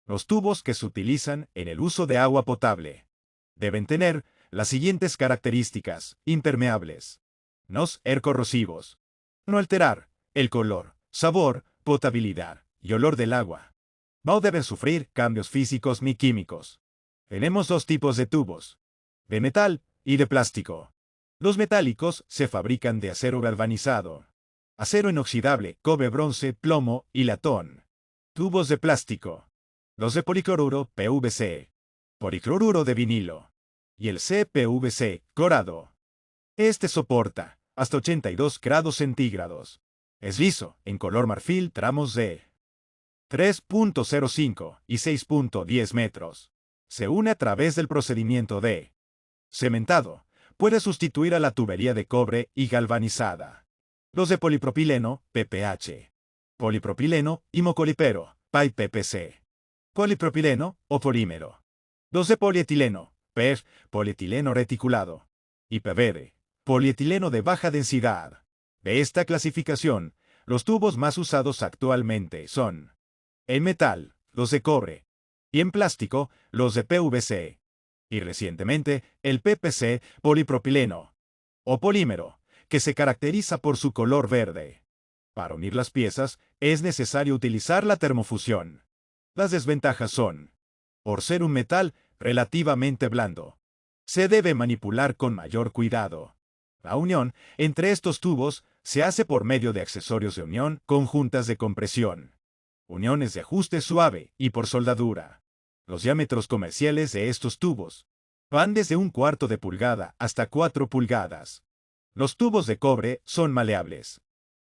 Los tubos que se utilizan en el uso de agua potable deben tener las siguientes características: impermeables, no ser corrosivos, no alterar el color, sabor, potabilidad y olor del agua. No deben sufrir cambios físicos ni químicos. Tenemos dos tipos de tubos, de metal y de plástico. Los metálicos se fabrican de acero galvanizado, acero inoxidable, cobre, bronce, plomo y latón. Tubos de plástico. Los de policloruro, PVC. Policloruro de vinilo. Y el CPVC, clorado. Este soporta hasta 82 grados centígrados. Es liso, en color marfil, tramos de 3.05 y 6.10 metros. Se une a través del procedimiento de cementado. Puede sustituir a la tubería de cobre y galvanizada. Los de polipropileno, PPH. Polipropileno y mocolipero, PIPPC. Polipropileno o polímero. Los de polietileno, PER, polietileno reticulado. Y PVD, polietileno de baja densidad. De esta clasificación, los tubos más usados actualmente son: en metal, los de cobre, y en plástico, los de PVC. Y recientemente, el PPC, polipropileno, o polímero, que se caracteriza por su color verde. Para unir las piezas, es necesario utilizar la termofusión. Las desventajas son: por ser un metal relativamente blando, se debe manipular con mayor cuidado. La unión entre estos tubos se hace por medio de accesorios de unión con juntas de compresión, uniones de ajuste suave y por soldadura. Los diámetros comerciales de estos tubos van desde 1/4 de pulgada hasta 4 pulgadas. Los tubos de cobre son maleables,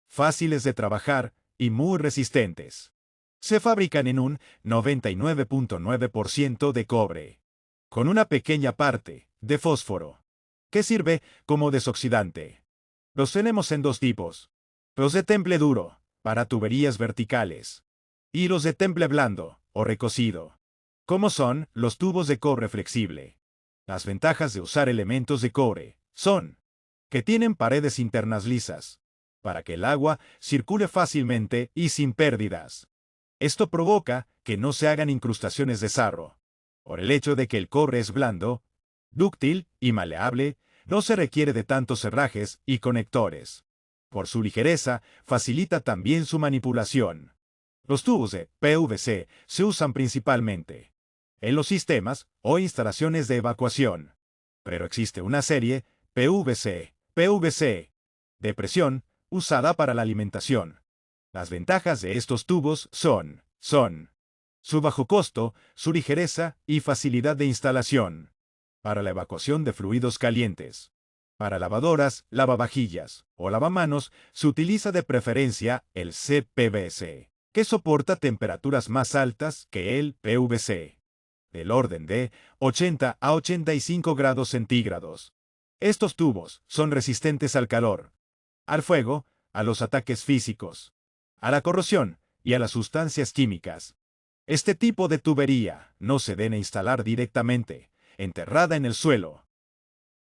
fáciles de trabajar y muy resistentes. Se fabrican en un 99.9% de cobre, con una pequeña parte de fósforo, que sirve como desoxidante. Los tenemos en dos tipos: los de temple duro, para tuberías verticales, y los de temple blando, o recocido, como son los tubos de cobre flexible. Las ventajas de usar elementos de cobre son que tienen paredes internas lisas, para que el agua circule fácilmente y sin pérdidas. Esto provoca que no se hagan incrustaciones de sarro. Por el hecho de que el cobre es blando, dúctil y maleable, no se requiere de tantos herrajes y conectores. Por su ligereza, facilita también su manipulación. Los tubos de PVC se usan principalmente en los sistemas o instalaciones de evacuación. Pero existe una serie PVC de presión usada para la alimentación. Las ventajas de estos tubos son su bajo costo, su ligereza y facilidad de instalación. Para la evacuación de fluidos calientes. Para lavadoras, lavavajillas o lavamanos se utiliza de preferencia el CPVC, que soporta temperaturas más altas que el PVC, del orden de 80 a 85 grados centígrados. Estos tubos son resistentes al calor, al fuego, a los ataques físicos, a la corrosión y a las sustancias químicas. Este tipo de tubería no se debe instalar directamente, enterrada en el suelo.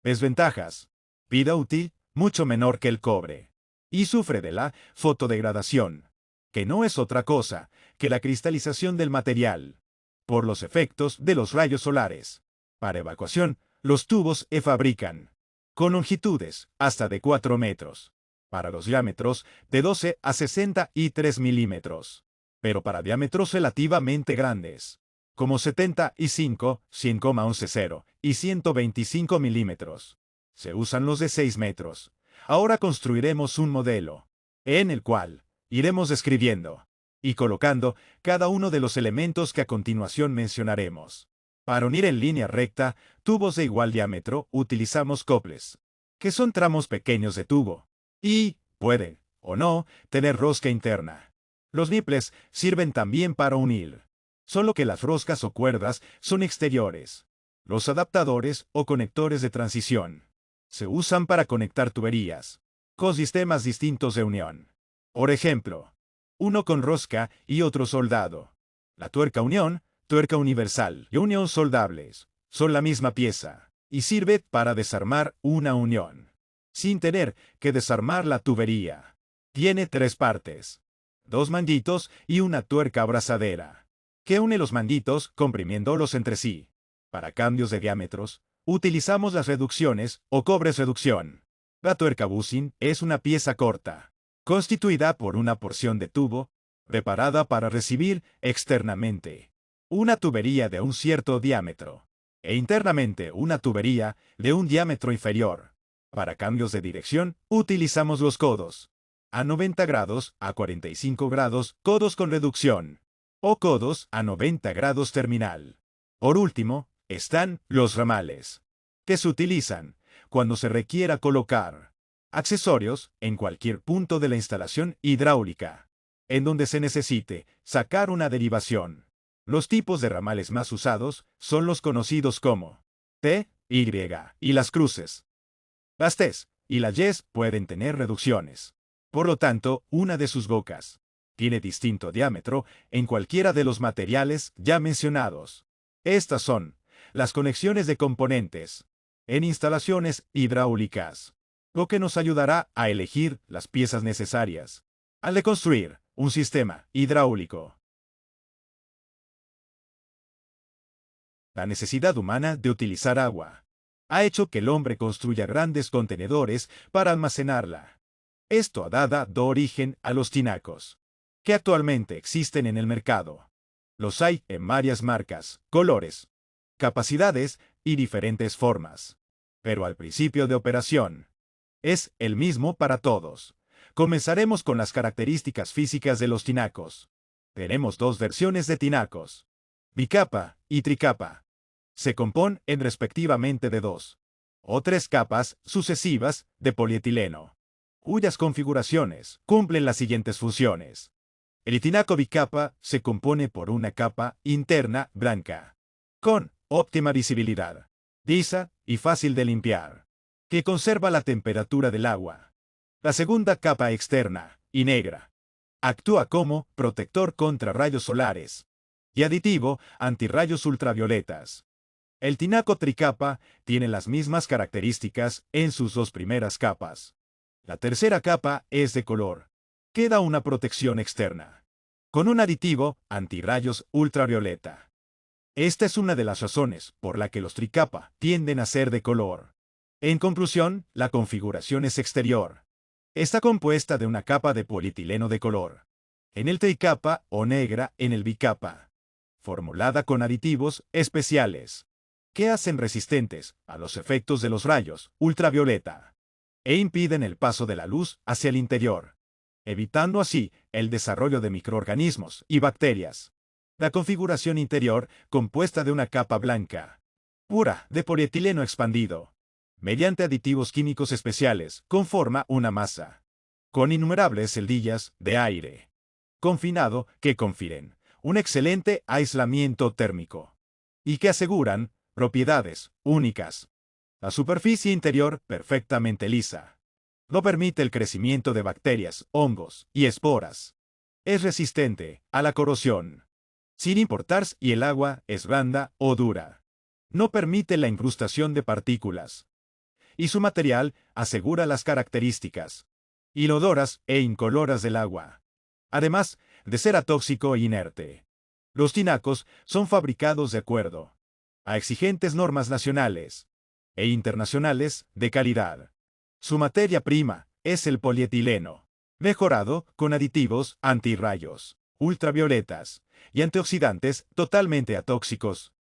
Desventajas. Vida útil, mucho menor que el cobre. Y sufre de la fotodegradación, que no es otra cosa que la cristalización del material, por los efectos de los rayos solares. Para evacuación, los tubos se fabrican con longitudes hasta de 4 metros. Para los diámetros, de 12 a 63 milímetros. Pero para diámetros relativamente grandes, como 75, 100,10 y 125 milímetros. Se usan los de 6 metros. Ahora construiremos un modelo, en el cual iremos describiendo y colocando cada uno de los elementos que a continuación mencionaremos. Para unir en línea recta tubos de igual diámetro utilizamos coples, que son tramos pequeños de tubo, y pueden, o no, tener rosca interna. Los niples sirven también para unir, solo que las roscas o cuerdas son exteriores. Los adaptadores o conectores de transición se usan para conectar tuberías con sistemas distintos de unión. Por ejemplo, uno con rosca y otro soldado. La tuerca unión, tuerca universal y unión soldables son la misma pieza y sirve para desarmar una unión, sin tener que desarmar la tubería. Tiene 3 partes, 2 manguitos y una tuerca abrazadera, que une los manguitos comprimiéndolos entre sí. Para cambios de diámetros, utilizamos las reducciones o cobres reducción. La tuerca bushing es una pieza corta, constituida por una porción de tubo, preparada para recibir externamente una tubería de un cierto diámetro, e internamente una tubería de un diámetro inferior. Para cambios de dirección, utilizamos los codos, a 90 grados a 45 grados, codos con reducción, o codos a 90 grados terminal. Por último, están los ramales, que se utilizan cuando se requiera colocar accesorios en cualquier punto de la instalación hidráulica, en donde se necesite sacar una derivación. Los tipos de ramales más usados son los conocidos como T, Y y las cruces. Las T's y las Y's pueden tener reducciones. Por lo tanto, una de sus bocas tiene distinto diámetro en cualquiera de los materiales ya mencionados. Estas son las conexiones de componentes en instalaciones hidráulicas, lo que nos ayudará a elegir las piezas necesarias al de construir un sistema hidráulico. La necesidad humana de utilizar agua ha hecho que el hombre construya grandes contenedores para almacenarla. Esto ha dado origen a los tinacos, que actualmente existen en el mercado. Los hay en varias marcas, colores, capacidades y diferentes formas. Pero al principio de operación, es el mismo para todos. Comenzaremos con las características físicas de los tinacos. Tenemos 2 versiones de tinacos, bicapa y tricapa. Se componen respectivamente de 2 o 3 capas sucesivas de polietileno, cuyas configuraciones cumplen las siguientes funciones. El tinaco bicapa se compone por una capa interna blanca, con óptima visibilidad, lisa y fácil de limpiar, que conserva la temperatura del agua. La segunda capa externa, y negra, actúa como protector contra rayos solares y aditivo antirrayos ultravioletas. El tinaco tricapa tiene las mismas características en sus 2 primeras capas. La tercera capa es de color, que da una protección externa, con un aditivo antirrayos ultravioleta. Esta es una de las razones por la que los tricapa tienden a ser de color. En conclusión, la configuración es exterior. Está compuesta de una capa de polietileno de color, en el tricapa o negra en el bicapa, formulada con aditivos especiales, que hacen resistentes a los efectos de los rayos ultravioleta e impiden el paso de la luz hacia el interior, evitando así el desarrollo de microorganismos y bacterias. La configuración interior, compuesta de una capa blanca, pura, de polietileno expandido, mediante aditivos químicos especiales, conforma una masa, con innumerables celdillas de aire confinado que confieren un excelente aislamiento térmico y que aseguran propiedades únicas. La superficie interior, perfectamente lisa, no permite el crecimiento de bacterias, hongos y esporas. Es resistente a la corrosión, sin importar si el agua es blanda o dura. No permite la incrustación de partículas. Y su material asegura las características inodoras e incoloras del agua, además de ser atóxico e inerte. Los tinacos son fabricados de acuerdo a exigentes normas nacionales e internacionales de calidad. Su materia prima es el polietileno, mejorado con aditivos antirrayos, ultravioletas y antioxidantes totalmente atóxicos,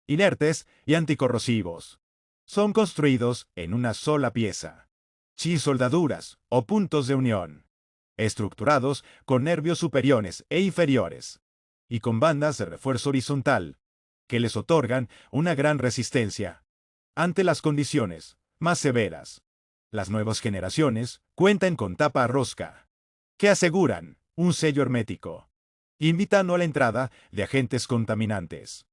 inertes y anticorrosivos. Son construidos en una sola pieza, sin soldaduras o puntos de unión, estructurados con nervios superiores e inferiores, y con bandas de refuerzo horizontal, que les otorgan una gran resistencia ante las condiciones más severas. Las nuevas generaciones cuentan con tapa rosca, que aseguran un sello hermético, invitando a la entrada de agentes contaminantes,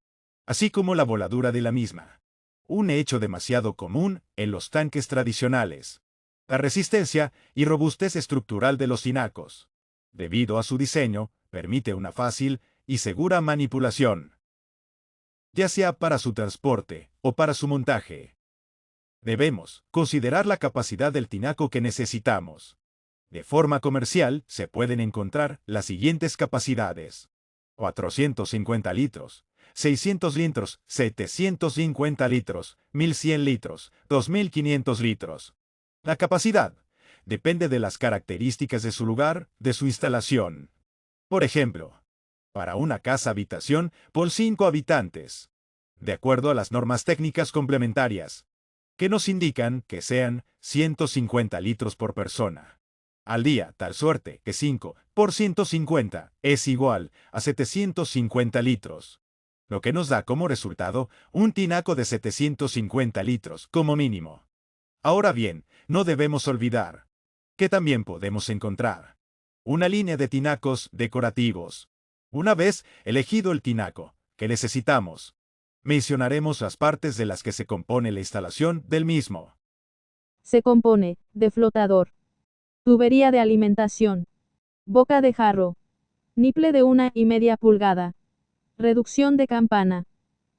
así como la voladura de la misma, un hecho demasiado común en los tanques tradicionales. La resistencia y robustez estructural de los tinacos, debido a su diseño, permite una fácil y segura manipulación, ya sea para su transporte o para su montaje. Debemos considerar la capacidad del tinaco que necesitamos. De forma comercial, se pueden encontrar las siguientes capacidades: 450 litros, 600 litros, 750 litros, 1100 litros, 2500 litros. La capacidad depende de las características de su lugar, de su instalación. Por ejemplo, para una casa-habitación por 5 habitantes, de acuerdo a las normas técnicas complementarias, que nos indican que sean 150 litros por persona al día, tal suerte que 5 por 150 es igual a 750 litros, lo que nos da como resultado un tinaco de 750 litros como mínimo. Ahora bien, no debemos olvidar que también podemos encontrar una línea de tinacos decorativos. Una vez elegido el tinaco que necesitamos, mencionaremos las partes de las que se compone la instalación del mismo. Se compone de flotador, tubería de alimentación, boca de jarro, niple de 1,5 pulgada, reducción de campana,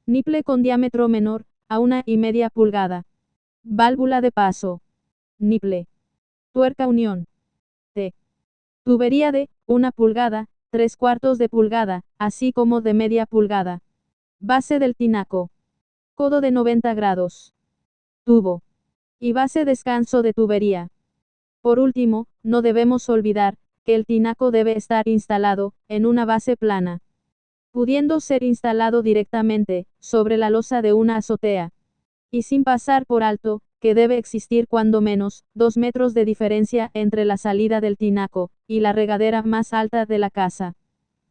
niple con diámetro menor a 1,5 pulgada, válvula de paso, niple, tuerca unión, T. Tubería de 1 pulgada, 3/4 de pulgada, así como de media pulgada. Base del tinaco. Codo de 90 grados. Tubo. Y base descanso de tubería. Por último, no debemos olvidar que el tinaco debe estar instalado en una base plana, pudiendo ser instalado directamente sobre la losa de una azotea, y sin pasar por alto que debe existir cuando menos 2 metros de diferencia entre la salida del tinaco y la regadera más alta de la casa.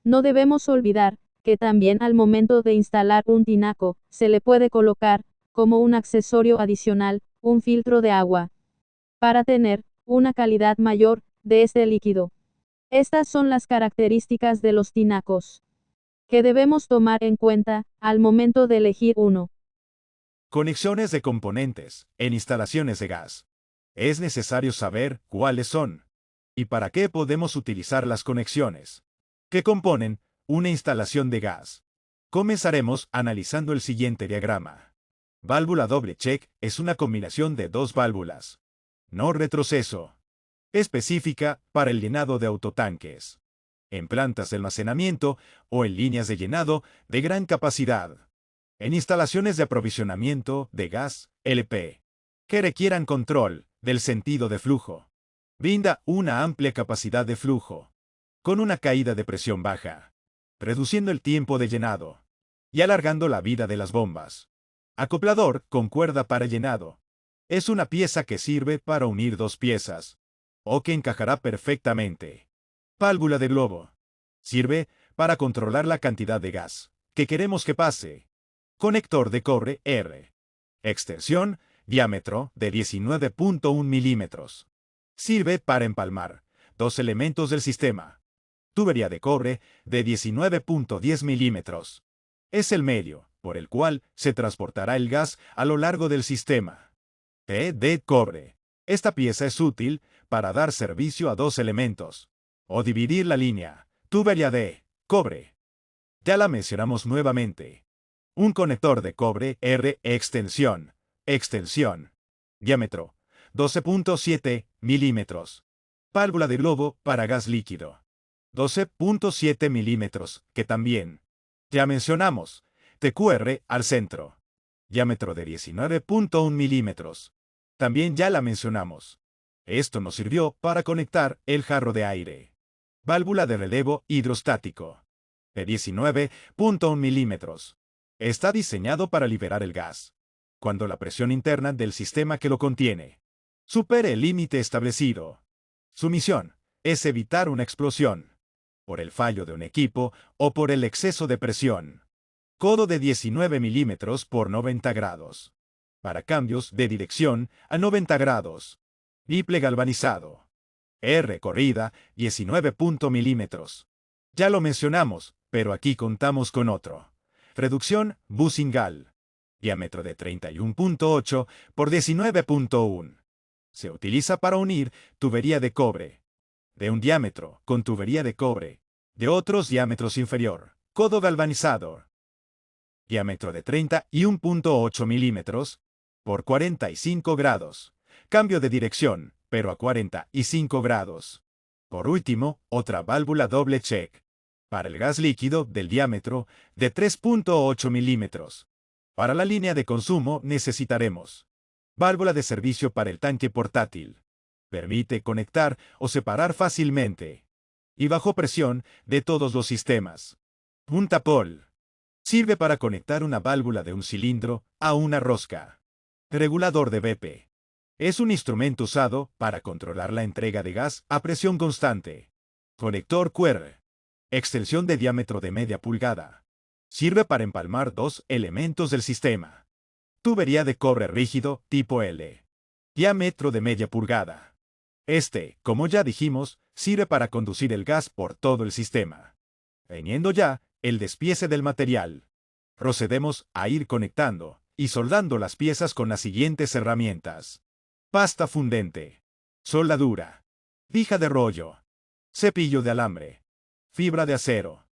No debemos olvidar que también al momento de instalar un tinaco, se le puede colocar, como un accesorio adicional, un filtro de agua, para tener una calidad mayor de este líquido. Estas son las características de los tinacos que debemos tomar en cuenta al momento de elegir uno. Conexiones de componentes en instalaciones de gas. Es necesario saber cuáles son y para qué podemos utilizar las conexiones que componen una instalación de gas. Comenzaremos analizando el siguiente diagrama. Válvula doble check es una combinación de dos válvulas. No retroceso. Específica para el llenado de autotanques, en plantas de almacenamiento o en líneas de llenado de gran capacidad. En instalaciones de aprovisionamiento de gas, LP, que requieran control del sentido de flujo. Brinda una amplia capacidad de flujo, con una caída de presión baja, reduciendo el tiempo de llenado y alargando la vida de las bombas. Acoplador con cuerda para llenado. Es una pieza que sirve para unir dos piezas, o que encajará perfectamente. Válvula de globo. Sirve para controlar la cantidad de gas que queremos que pase. Conector de cobre R. Extensión, diámetro de 19.1 milímetros. Sirve para empalmar dos elementos del sistema. Tubería de cobre de 19.10 milímetros. Es el medio por el cual se transportará el gas a lo largo del sistema. T de cobre. Esta pieza es útil para dar servicio a dos elementos, o dividir la línea. Tubería de cobre. Ya la mencionamos nuevamente. Un conector de cobre R extensión. Extensión. Diámetro. 12.7 milímetros. Válvula de globo para gas líquido. 12.7 milímetros, que también ya mencionamos. TQR al centro. Diámetro de 19.1 milímetros. También ya la mencionamos. Esto nos sirvió para conectar el jarro de aire. Válvula de relevo hidrostático. De 19.1 milímetros. Está diseñado para liberar el gas cuando la presión interna del sistema que lo contiene supere el límite establecido. Su misión es evitar una explosión por el fallo de un equipo o por el exceso de presión. Codo de 19 milímetros por 90 grados. Para cambios de dirección a 90 grados. Biple galvanizado. R corrida 19 milímetros. Ya lo mencionamos, pero aquí contamos con otro. Reducción Busingal. Diámetro de 31.8 por 19.1. Se utiliza para unir tubería de cobre de un diámetro con tubería de cobre de otros diámetros inferior. Codo galvanizado. Diámetro de 31.8 milímetros por 45 grados. Cambio de dirección, pero a 45 grados. Por último, otra válvula doble check para el gas líquido del diámetro de 3.8 milímetros. Para la línea de consumo necesitaremos válvula de servicio para el tanque portátil. Permite conectar o separar fácilmente y bajo presión de todos los sistemas. Punta Pol. Sirve para conectar una válvula de un cilindro a una rosca. Regulador de BP. Es un instrumento usado para controlar la entrega de gas a presión constante. Conector QR. Extensión de diámetro de media pulgada. Sirve para empalmar dos elementos del sistema. Tubería de cobre rígido tipo L. Diámetro de media pulgada. Este, como ya dijimos, sirve para conducir el gas por todo el sistema. Teniendo ya el despiece del material, procedemos a ir conectando y soldando las piezas con las siguientes herramientas. Pasta fundente. Soldadura. Lija de rollo. Cepillo de alambre. Fibra de acero.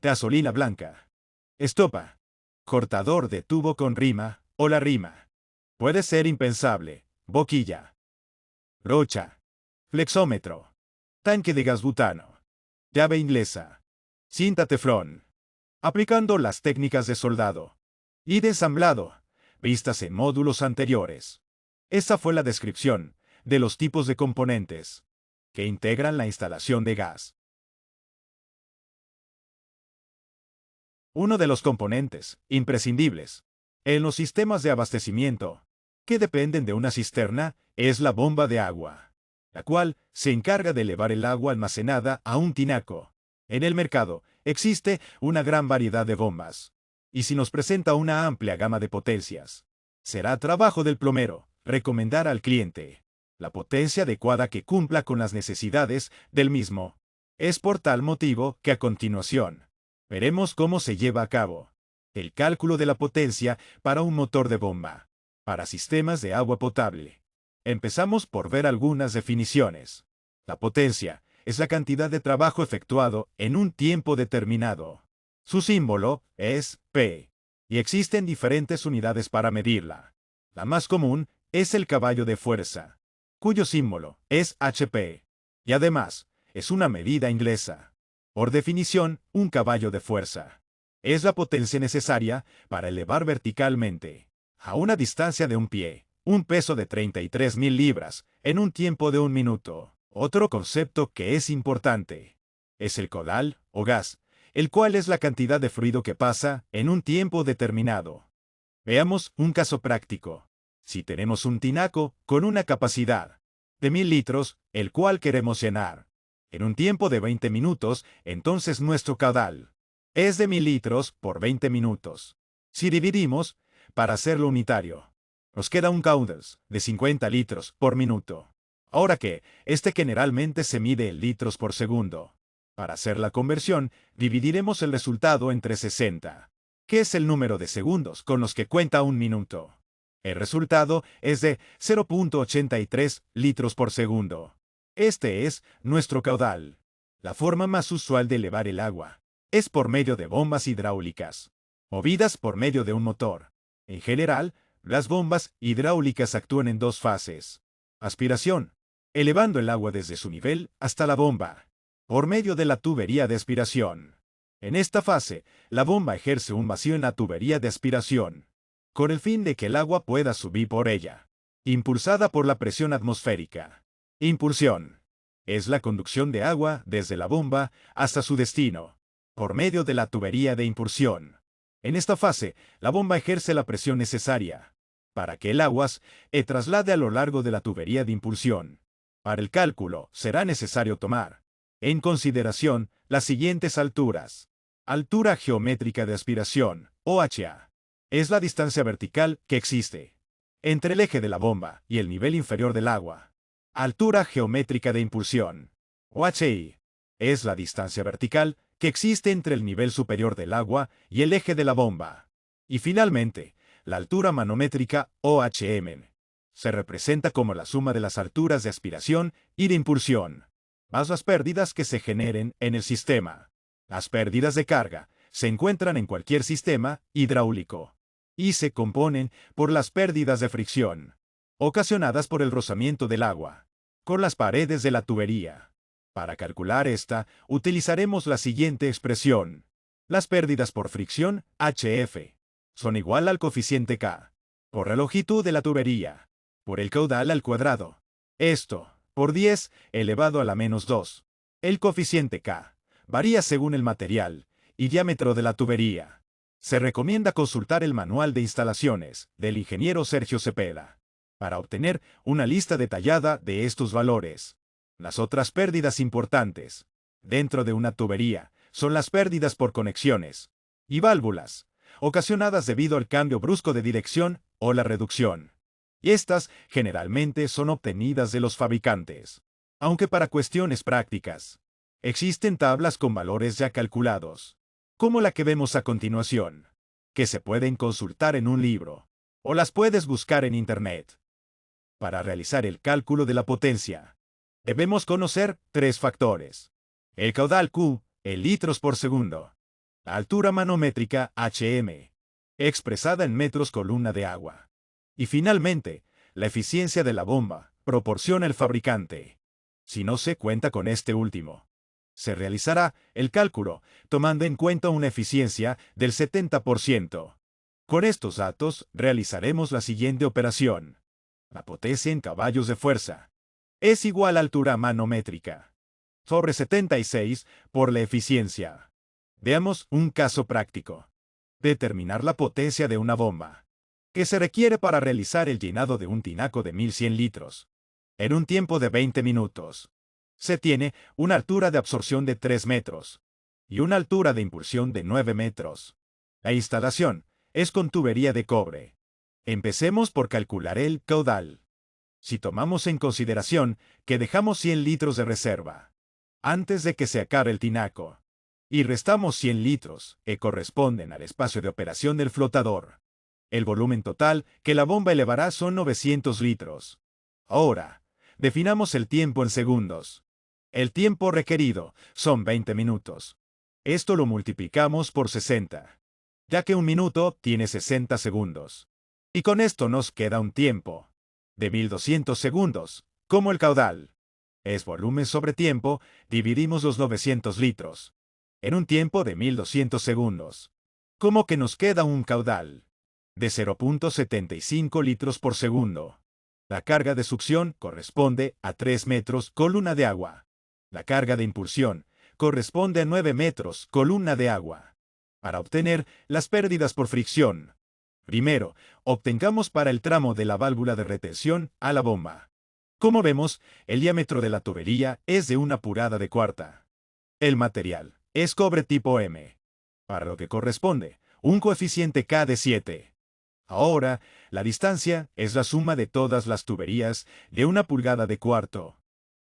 Gasolina blanca. Estopa. Cortador de tubo con rima o la rima. Puede ser impensable. Boquilla. Brocha. Flexómetro. Tanque de gas butano. Llave inglesa. Cinta teflón. Aplicando las técnicas de soldado y de ensamblado, vistas en módulos anteriores. Esta fue la descripción de los tipos de componentes que integran la instalación de gas. Uno de los componentes imprescindibles en los sistemas de abastecimiento que dependen de una cisterna es la bomba de agua, la cual se encarga de elevar el agua almacenada a un tinaco. En el mercado existe una gran variedad de bombas, y si nos presenta una amplia gama de potencias, será trabajo del plomero recomendar al cliente la potencia adecuada que cumpla con las necesidades del mismo. Es por tal motivo que a continuación veremos cómo se lleva a cabo el cálculo de la potencia para un motor de bomba, para sistemas de agua potable. Empezamos por ver algunas definiciones. La potencia es la cantidad de trabajo efectuado en un tiempo determinado. Su símbolo es P, y existen diferentes unidades para medirla. La más común es el caballo de fuerza, cuyo símbolo es HP, y además es una medida inglesa. Por definición, un caballo de fuerza es la potencia necesaria para elevar verticalmente, a una distancia de un pie, un peso de 33.000 libras en un tiempo de 1 minuto. Otro concepto que es importante es el caudal o gas, el cual es la cantidad de fluido que pasa en un tiempo determinado. Veamos un caso práctico. Si tenemos un tinaco con una capacidad de 1000 litros, el cual queremos llenar en un tiempo de 20 minutos, entonces nuestro caudal es de 1000 litros por 20 minutos. Si dividimos, para hacerlo unitario, nos queda un caudal de 50 litros por minuto. Ahora que, este generalmente se mide en litros por segundo. Para hacer la conversión, dividiremos el resultado entre 60, que es el número de segundos con los que cuenta un minuto. El resultado es de 0.83 litros por segundo. Este es nuestro caudal. La forma más usual de elevar el agua es por medio de bombas hidráulicas, movidas por medio de un motor. En general, las bombas hidráulicas actúan en dos fases. Aspiración, elevando el agua desde su nivel hasta la bomba, por medio de la tubería de aspiración. En esta fase, la bomba ejerce un vacío en la tubería de aspiración, con el fin de que el agua pueda subir por ella, impulsada por la presión atmosférica. Impulsión es la conducción de agua desde la bomba hasta su destino, por medio de la tubería de impulsión. En esta fase, la bomba ejerce la presión necesaria para que el agua se traslade a lo largo de la tubería de impulsión. Para el cálculo, será necesario tomar en consideración las siguientes alturas. Altura geométrica de aspiración, OHA. Es la distancia vertical que existe entre el eje de la bomba y el nivel inferior del agua. Altura geométrica de impulsión, OHI. Es la distancia vertical que existe entre el nivel superior del agua y el eje de la bomba. Y finalmente, la altura manométrica, OHM. Se representa como la suma de las alturas de aspiración y de impulsión, más las pérdidas que se generen en el sistema. Las pérdidas de carga se encuentran en cualquier sistema hidráulico y se componen por las pérdidas de fricción, ocasionadas por el rozamiento del agua con las paredes de la tubería. Para calcular esta, utilizaremos la siguiente expresión. Las pérdidas por fricción, HF, son igual al coeficiente K, por la longitud de la tubería, por el caudal al cuadrado. Esto, por 10 elevado a la menos 2. El coeficiente K varía según el material y diámetro de la tubería. Se recomienda consultar el manual de instalaciones del ingeniero Sergio Cepeda para obtener una lista detallada de estos valores. Las otras pérdidas importantes dentro de una tubería son las pérdidas por conexiones y válvulas, ocasionadas debido al cambio brusco de dirección o la reducción. Y estas generalmente son obtenidas de los fabricantes. Aunque para cuestiones prácticas, existen tablas con valores ya calculados, como la que vemos a continuación, que se pueden consultar en un libro, o las puedes buscar en Internet. Para realizar el cálculo de la potencia, debemos conocer tres factores. El caudal Q, en litros por segundo. La altura manométrica HM, expresada en metros columna de agua. Y finalmente, la eficiencia de la bomba, proporciona el fabricante. Si no se cuenta con este último, se realizará el cálculo tomando en cuenta una eficiencia del 70%. Con estos datos, realizaremos la siguiente operación. La potencia en caballos de fuerza es igual a altura manométrica sobre 76 por la eficiencia. Veamos un caso práctico. Determinar la potencia de una bomba que se requiere para realizar el llenado de un tinaco de 1100 litros en un tiempo de 20 minutos. Se tiene una altura de absorción de 3 metros y una altura de impulsión de 9 metros. La instalación es con tubería de cobre. Empecemos por calcular el caudal. Si tomamos en consideración que dejamos 100 litros de reserva antes de que se acabe el tinaco, y restamos 100 litros, que corresponden al espacio de operación del flotador, el volumen total que la bomba elevará son 900 litros. Ahora, definamos el tiempo en segundos. El tiempo requerido son 20 minutos. Esto lo multiplicamos por 60, ya que un minuto tiene 60 segundos. Y con esto nos queda un tiempo de 1200 segundos, como el caudal es volumen sobre tiempo, dividimos los 900 litros en un tiempo de 1200 segundos. Como que nos queda un caudal de 0.75 litros por segundo. La carga de succión corresponde a 3 metros columna de agua. La carga de impulsión corresponde a 9 metros columna de agua. Para obtener las pérdidas por fricción, primero, obtengamos para el tramo de la válvula de retención a la bomba. Como vemos, el diámetro de la tubería es de 1 pulgada de cuarta. El material es cobre tipo M, para lo que corresponde un coeficiente K de 7. Ahora, la distancia es la suma de todas las tuberías de 1 pulgada de cuarto,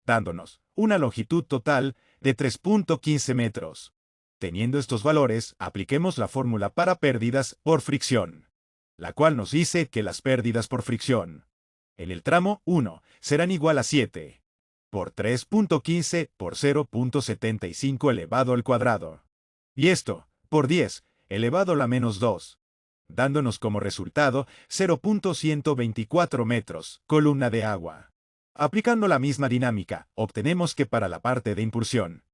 dándonos una longitud total de 3.15 metros. Teniendo estos valores, apliquemos la fórmula para pérdidas por fricción, la cual nos dice que las pérdidas por fricción en el tramo 1 serán igual a 7 por 3.15 por 0.75 elevado al cuadrado. Y esto, por 10 elevado a la menos 2, dándonos como resultado 0.124 metros columna de agua. Aplicando la misma dinámica, obtenemos que para la parte de impulsión,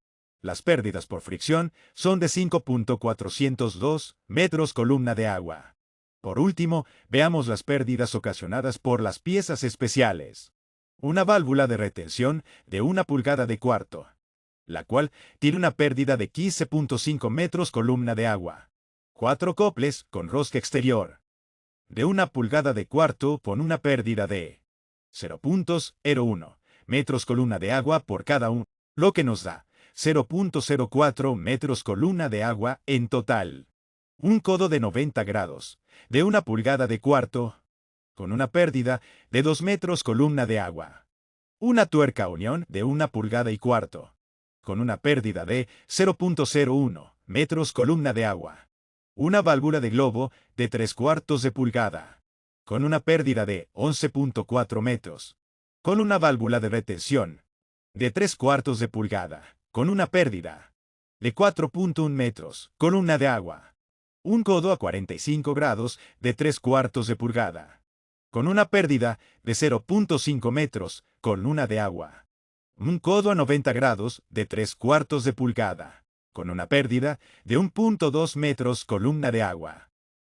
las pérdidas por fricción son de 5.402 metros columna de agua. Por último, veamos las pérdidas ocasionadas por las piezas especiales. Una válvula de retención de 1 pulgada de cuarto, la cual tiene una pérdida de 15.5 metros columna de agua. 4 coples con rosca exterior de 1 pulgada de cuarto con una pérdida de 0.01 metros columna de agua por cada uno, lo que nos da 0.04 metros columna de agua en total. Un codo de 90 grados, de 1 pulgada de cuarto, con una pérdida de 2 metros columna de agua. Una tuerca unión de 1 pulgada y cuarto, con una pérdida de 0.01 metros columna de agua. Una válvula de globo de 3/4 de pulgada, con una pérdida de 11.4 metros. Con una válvula de retención de 3/4 de pulgada, con una pérdida de 4.1 metros columna de agua. Un codo a 45 grados de 3/4 de pulgada, con una pérdida de 0.5 metros columna de agua. Un codo a 90 grados de 3/4 de pulgada, con una pérdida de 1.2 metros columna de agua.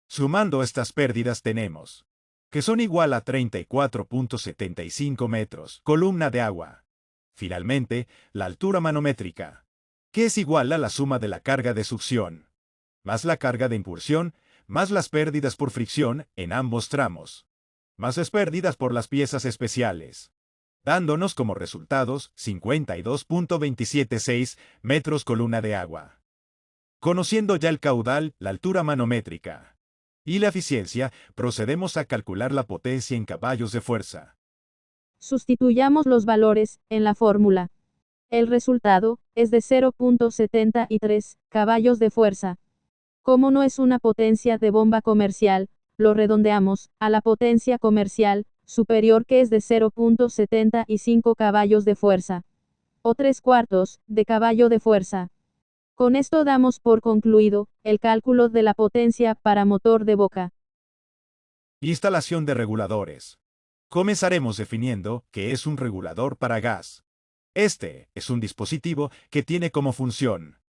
Sumando estas pérdidas tenemos que son igual a 34.75 metros columna de agua. Finalmente, la altura manométrica, que es igual a la suma de la carga de succión, más la carga de impulsión, más las pérdidas por fricción en ambos tramos, más las pérdidas por las piezas especiales, dándonos como resultados 52.276 metros columna de agua. Conociendo ya el caudal, la altura manométrica y la eficiencia, procedemos a calcular la potencia en caballos de fuerza. Sustituyamos los valores en la fórmula. El resultado es de 0.73 caballos de fuerza. Como no es una potencia de bomba comercial, lo redondeamos a la potencia comercial superior, que es de 0.75 caballos de fuerza, o 3/4 de caballo de fuerza. Con esto damos por concluido el cálculo de la potencia para motor de boca. Instalación de reguladores. Comenzaremos definiendo qué es un regulador para gas. Este es un dispositivo que tiene como función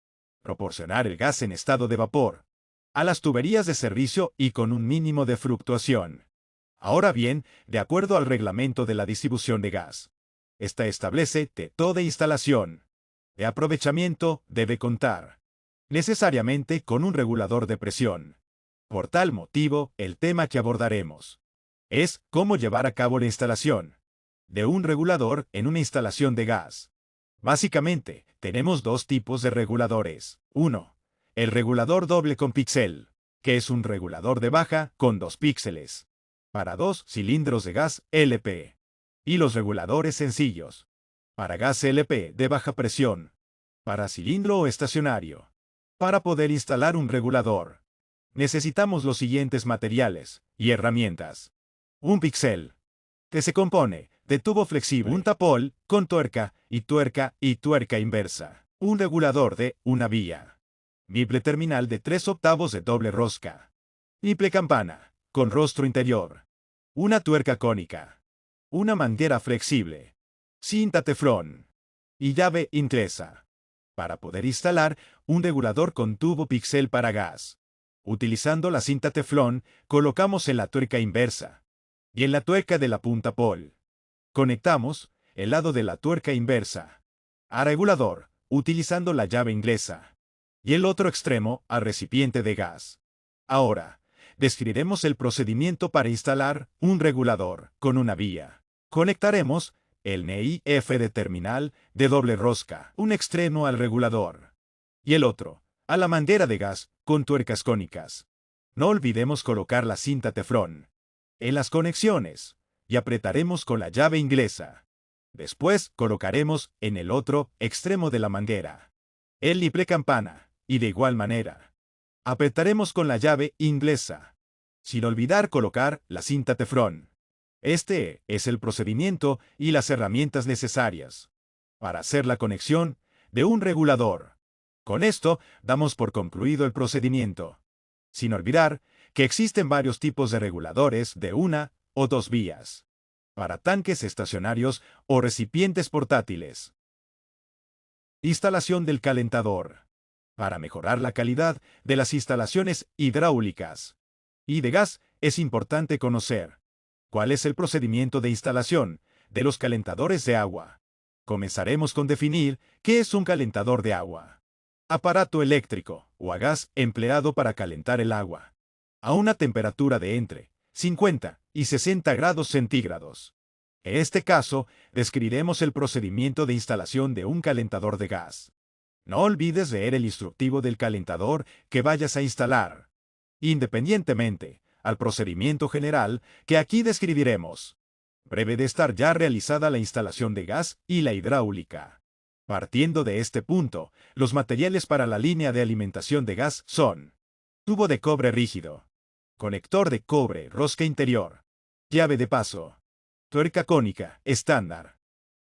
proporcionar el gas en estado de vapor a las tuberías de servicio y con un mínimo de fluctuación. Ahora bien, de acuerdo al reglamento de la distribución de gas, esta establece que toda instalación de aprovechamiento debe contar necesariamente con un regulador de presión. Por tal motivo, el tema que abordaremos es cómo llevar a cabo la instalación de un regulador en una instalación de gas. Básicamente, tenemos dos tipos de reguladores. 1. El regulador doble con píxel, que es un regulador de baja con 2 píxeles, para 2 cilindros de gas LP. Y los reguladores sencillos, para gas LP de baja presión, para cilindro o estacionario. Para poder instalar un regulador, necesitamos los siguientes materiales y herramientas. Un píxel, que se compone de tubo flexible, un tapol con tuerca y tuerca inversa, un regulador de una vía, niple terminal de 3/8 de doble rosca, niple campana, con rostro interior, una tuerca cónica, una manguera flexible, cinta teflón y llave inglesa. Para poder instalar un regulador con tubo píxel para gas, utilizando la cinta teflón, colocamos en la tuerca inversa y en la tuerca de la punta pol. Conectamos el lado de la tuerca inversa al regulador, utilizando la llave inglesa, y el otro extremo al recipiente de gas. Ahora, describiremos el procedimiento para instalar un regulador con una vía. Conectaremos el NIF de terminal de doble rosca, un extremo al regulador, y el otro a la manguera de gas con tuercas cónicas. No olvidemos colocar la cinta teflón en las conexiones y apretaremos con la llave inglesa. Después colocaremos en el otro extremo de la manguera el liple campana y de igual manera apretaremos con la llave inglesa, sin olvidar colocar la cinta teflón. Este es el procedimiento y las herramientas necesarias para hacer la conexión de un regulador. Con esto damos por concluido el procedimiento, sin olvidar que existen varios tipos de reguladores de una o dos vías, para tanques estacionarios o recipientes portátiles. Instalación del calentador. Para mejorar la calidad de las instalaciones hidráulicas y de gas, es importante conocer cuál es el procedimiento de instalación de los calentadores de agua. Comenzaremos con definir qué es un calentador de agua. Aparato eléctrico o a gas empleado para calentar el agua a una temperatura de entre 50 y 60 grados centígrados. En este caso, describiremos el procedimiento de instalación de un calentador de gas. No olvides leer el instructivo del calentador que vayas a instalar, independientemente al procedimiento general que aquí describiremos. Breve de estar ya realizada la instalación de gas y la hidráulica. Partiendo de este punto, los materiales para la línea de alimentación de gas son tubo de cobre rígido, conector de cobre rosca interior, llave de paso, tuerca cónica estándar,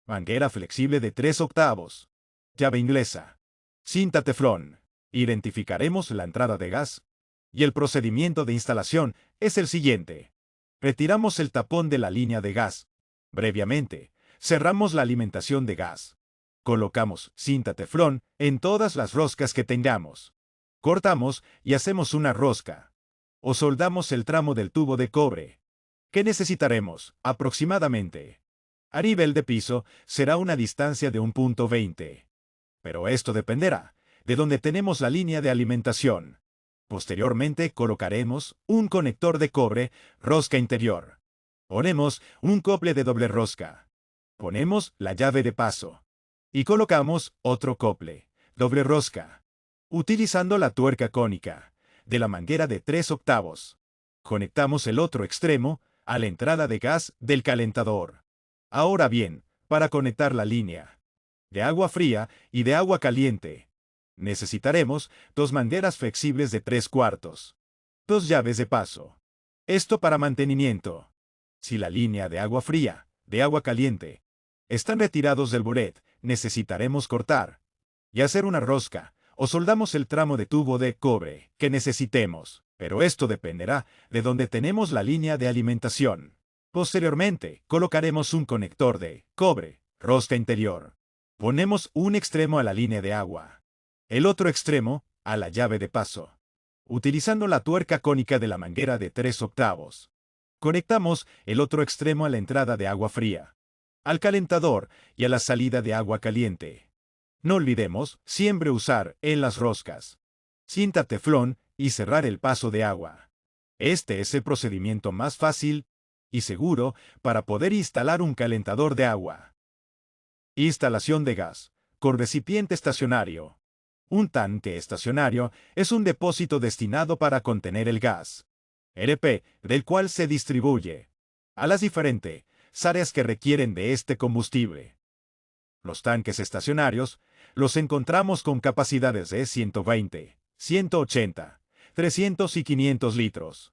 manguera flexible de 3 octavos, llave inglesa, cinta teflón. Identificaremos la entrada de gas y el procedimiento de instalación es el siguiente. Retiramos el tapón de la línea de gas. Previamente, cerramos la alimentación de gas. Colocamos cinta teflón en todas las roscas que tengamos. Cortamos y hacemos una rosca. O soldamos el tramo del tubo de cobre. ¿Qué necesitaremos? Aproximadamente. A nivel de piso será una distancia de 1.20. Pero esto dependerá de donde tenemos la línea de alimentación. Posteriormente colocaremos un conector de cobre rosca interior. Ponemos un cople de doble rosca. Ponemos la llave de paso. Y colocamos otro cople, doble rosca, utilizando la tuerca cónica de la manguera de 3 octavos. Conectamos el otro extremo a la entrada de gas del calentador. Ahora bien, para conectar la línea de agua fría y de agua caliente, necesitaremos 2 mangueras flexibles de 3/4, 2 llaves de paso. Esto para mantenimiento. Si la línea de agua fría, de agua caliente, están retirados del buret, necesitaremos cortar y hacer una rosca, o soldamos el tramo de tubo de cobre que necesitemos, pero esto dependerá de donde tenemos la línea de alimentación. Posteriormente, colocaremos un conector de cobre, rosca interior. Ponemos un extremo a la línea de agua, el otro extremo a la llave de paso, utilizando la tuerca cónica de la manguera de 3 octavos. Conectamos el otro extremo a la entrada de agua fría, al calentador y a la salida de agua caliente. No olvidemos siempre usar en las roscas cinta teflón y cerrar el paso de agua. Este es el procedimiento más fácil y seguro para poder instalar un calentador de agua. Instalación de gas con recipiente estacionario. Un tanque estacionario es un depósito destinado para contener el gas LP, del cual se distribuye a las diferentes áreas que requieren de este combustible. Los tanques estacionarios los encontramos con capacidades de 120, 180, 300 y 500 litros.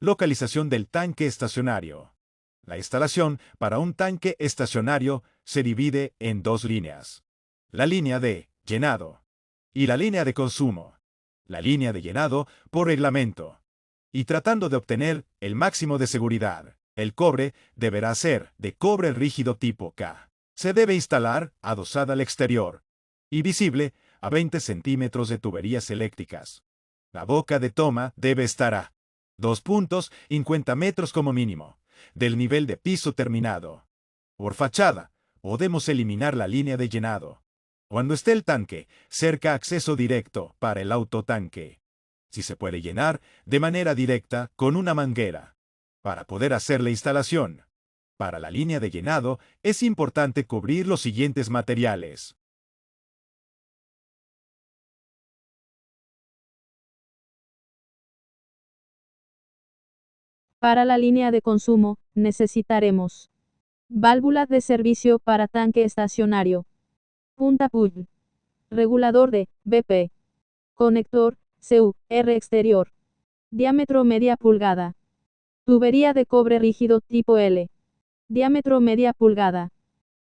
Localización del tanque estacionario. La instalación para un tanque estacionario se divide en 2 líneas. La línea de llenado y la línea de consumo. La línea de llenado por reglamento. Y tratando de obtener el máximo de seguridad, el cobre deberá ser de cobre rígido tipo K. Se debe instalar adosada al exterior y visible a 20 centímetros de tuberías eléctricas. La boca de toma debe estar a 2.50 metros como mínimo, del nivel de piso terminado. Por fachada, podemos eliminar la línea de llenado. Cuando esté el tanque, cerca acceso directo para el autotanque. Si se puede llenar de manera directa con una manguera. Para poder hacer la instalación. Para la línea de llenado, es importante cubrir los siguientes materiales. Para la línea de consumo, necesitaremos válvula de servicio para tanque estacionario, punta pull, regulador de BP, conector CU-R exterior, diámetro media pulgada, tubería de cobre rígido tipo L, diámetro media pulgada.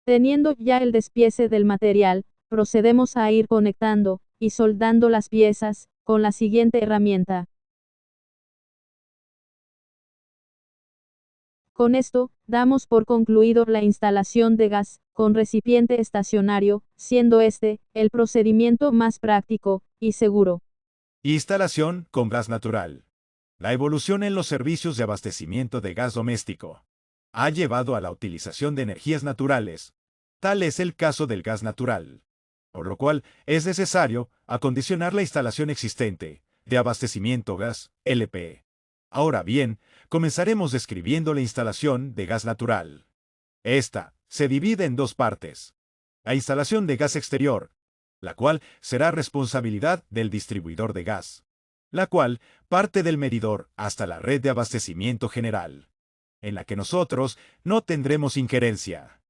Teniendo ya el despiece del material, procedemos a ir conectando y soldando las piezas con la siguiente herramienta. Con esto, damos por concluido la instalación de gas con recipiente estacionario, siendo este el procedimiento más práctico y seguro. Instalación con gas natural. La evolución en los servicios de abastecimiento de gas doméstico ha llevado a la utilización de energías naturales. Tal es el caso del gas natural, por lo cual es necesario acondicionar la instalación existente de abastecimiento gas LP. Ahora bien, comenzaremos describiendo la instalación de gas natural. Esta se divide en dos partes. La instalación de gas exterior, la cual será responsabilidad del distribuidor de gas, la cual parte del medidor hasta la red de abastecimiento general, en la que nosotros no tendremos injerencia,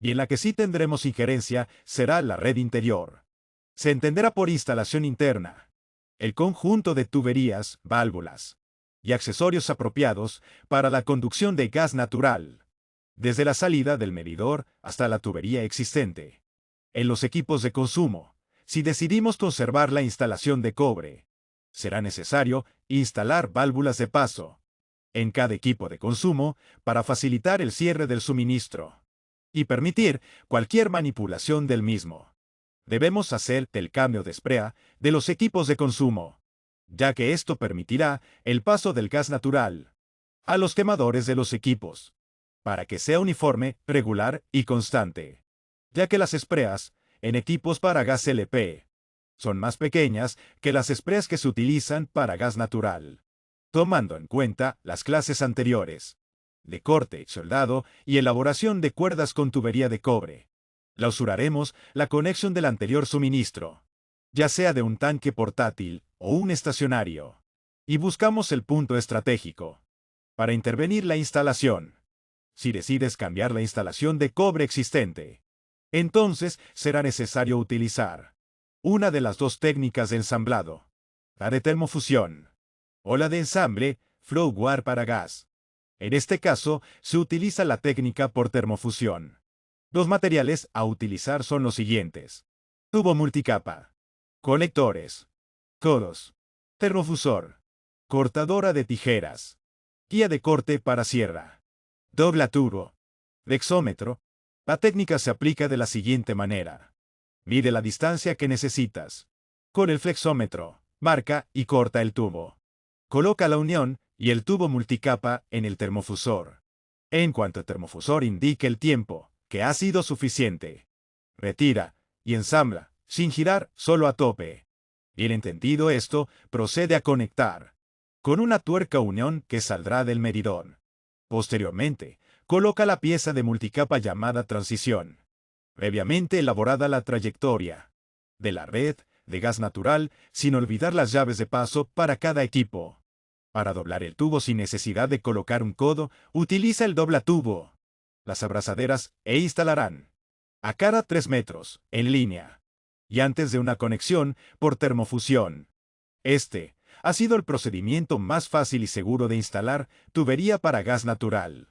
y en la que sí tendremos injerencia será la red interior. Se entenderá por instalación interna el conjunto de tuberías, válvulas y accesorios apropiados para la conducción de gas natural, desde la salida del medidor hasta la tubería existente. En los equipos de consumo, si decidimos conservar la instalación de cobre, será necesario instalar válvulas de paso en cada equipo de consumo para facilitar el cierre del suministro y permitir cualquier manipulación del mismo. Debemos hacer el cambio de esprea de los equipos de consumo, ya que esto permitirá el paso del gas natural a los quemadores de los equipos, para que sea uniforme, regular y constante, ya que las espreas en equipos para gas LP son más pequeñas que las espreas que se utilizan para gas natural, tomando en cuenta las clases anteriores de corte, soldado y elaboración de cuerdas con tubería de cobre. Clausuraremos la conexión del anterior suministro, ya sea de un tanque portátil o un estacionario, y buscamos el punto estratégico para intervenir la instalación. Si decides cambiar la instalación de cobre existente, entonces será necesario utilizar una de las dos técnicas de ensamblado, la de termofusión o la de ensamble flow war para gas. En este caso, se utiliza la técnica por termofusión. Los materiales a utilizar son los siguientes: tubo multicapa, conectores, codos, termofusor, cortadora de tijeras, guía de corte para sierra, dobla tubo, flexómetro. La técnica se aplica de la siguiente manera. Mide la distancia que necesitas. Con el flexómetro, marca y corta el tubo. Coloca la unión y el tubo multicapa en el termofusor. En cuanto el termofusor indique el tiempo que ha sido suficiente, retira y ensambla, sin girar, solo a tope. Bien entendido esto, procede a conectar con una tuerca unión que saldrá del medidor. Posteriormente, coloca la pieza de multicapa llamada transición. Previamente elaborada la trayectoria de la red de gas natural, sin olvidar las llaves de paso para cada equipo. Para doblar el tubo sin necesidad de colocar un codo, utiliza el doblatubo. Las abrazaderas instalarán a cada 3 metros, en línea, y antes de una conexión por termofusión. Este ha sido el procedimiento más fácil y seguro de instalar tubería para gas natural.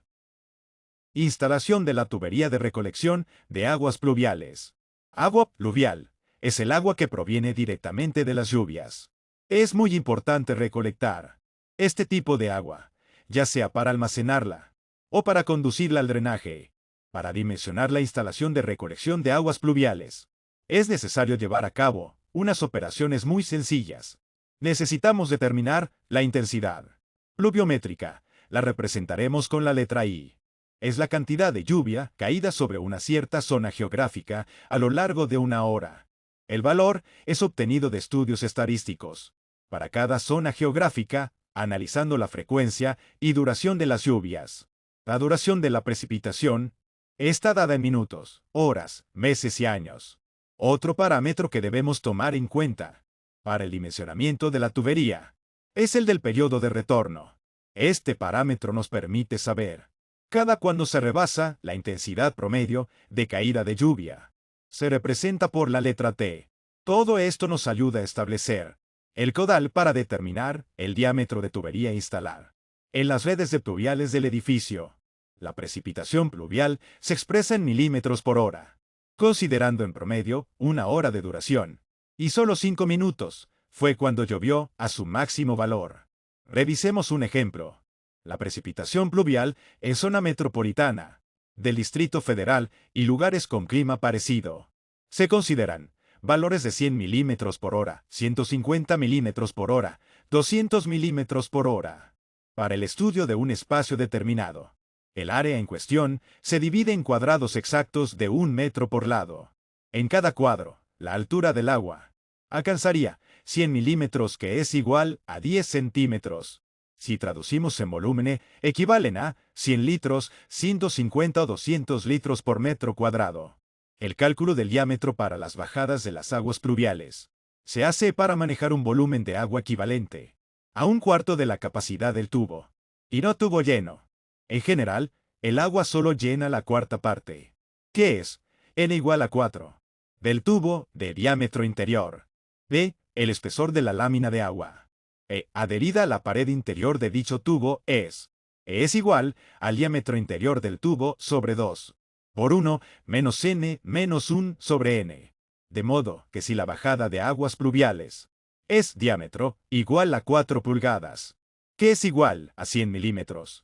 Instalación de la tubería de recolección de aguas pluviales. Agua pluvial es el agua que proviene directamente de las lluvias. Es muy importante recolectar este tipo de agua, ya sea para almacenarla o para conducirla al drenaje. Para dimensionar la instalación de recolección de aguas pluviales, es necesario llevar a cabo unas operaciones muy sencillas. Necesitamos determinar la intensidad pluviométrica, La representaremos con la letra I. Es la cantidad de lluvia caída sobre una cierta zona geográfica a lo largo de una hora. El valor es obtenido de estudios estadísticos. Para cada zona geográfica, analizando la frecuencia y duración de las lluvias. La duración de la precipitación está dada en minutos, horas, meses y años. Otro parámetro que debemos tomar en cuenta para el dimensionamiento de la tubería es el del periodo de retorno. Este parámetro nos permite saber cada cuándo se rebasa la intensidad promedio de caída de lluvia. Se representa por la letra T. Todo esto nos ayuda a establecer el caudal para determinar el diámetro de tubería a instalar en las redes de pluviales del edificio. La precipitación pluvial se expresa en milímetros por hora, considerando en promedio una hora de duración, y solo 5 minutos fue cuando llovió a su máximo valor. Revisemos un ejemplo. La precipitación pluvial en zona metropolitana, del Distrito Federal y lugares con clima parecido. Se consideran valores de 100 milímetros por hora, 150 milímetros por hora, 200 milímetros por hora. Para el estudio de un espacio determinado, el área en cuestión se divide en cuadrados exactos de 1 metro por lado. En cada cuadro, la altura del agua alcanzaría 100 milímetros, que es igual a 10 centímetros. Si traducimos en volumen, equivalen a 100 litros, 150 o 200 litros por metro cuadrado. El cálculo del diámetro para las bajadas de las aguas pluviales se hace para manejar un volumen de agua equivalente a un cuarto de la capacidad del tubo, y no tubo lleno. En general, el agua solo llena la cuarta parte, que es n igual a 4, del tubo de diámetro interior. B, el espesor de la lámina de agua adherida a la pared interior de dicho tubo es igual al diámetro interior del tubo sobre 2 por 1 menos n menos 1 sobre n. De modo que si la bajada de aguas pluviales es diámetro igual a 4 pulgadas, que es igual a 100 milímetros.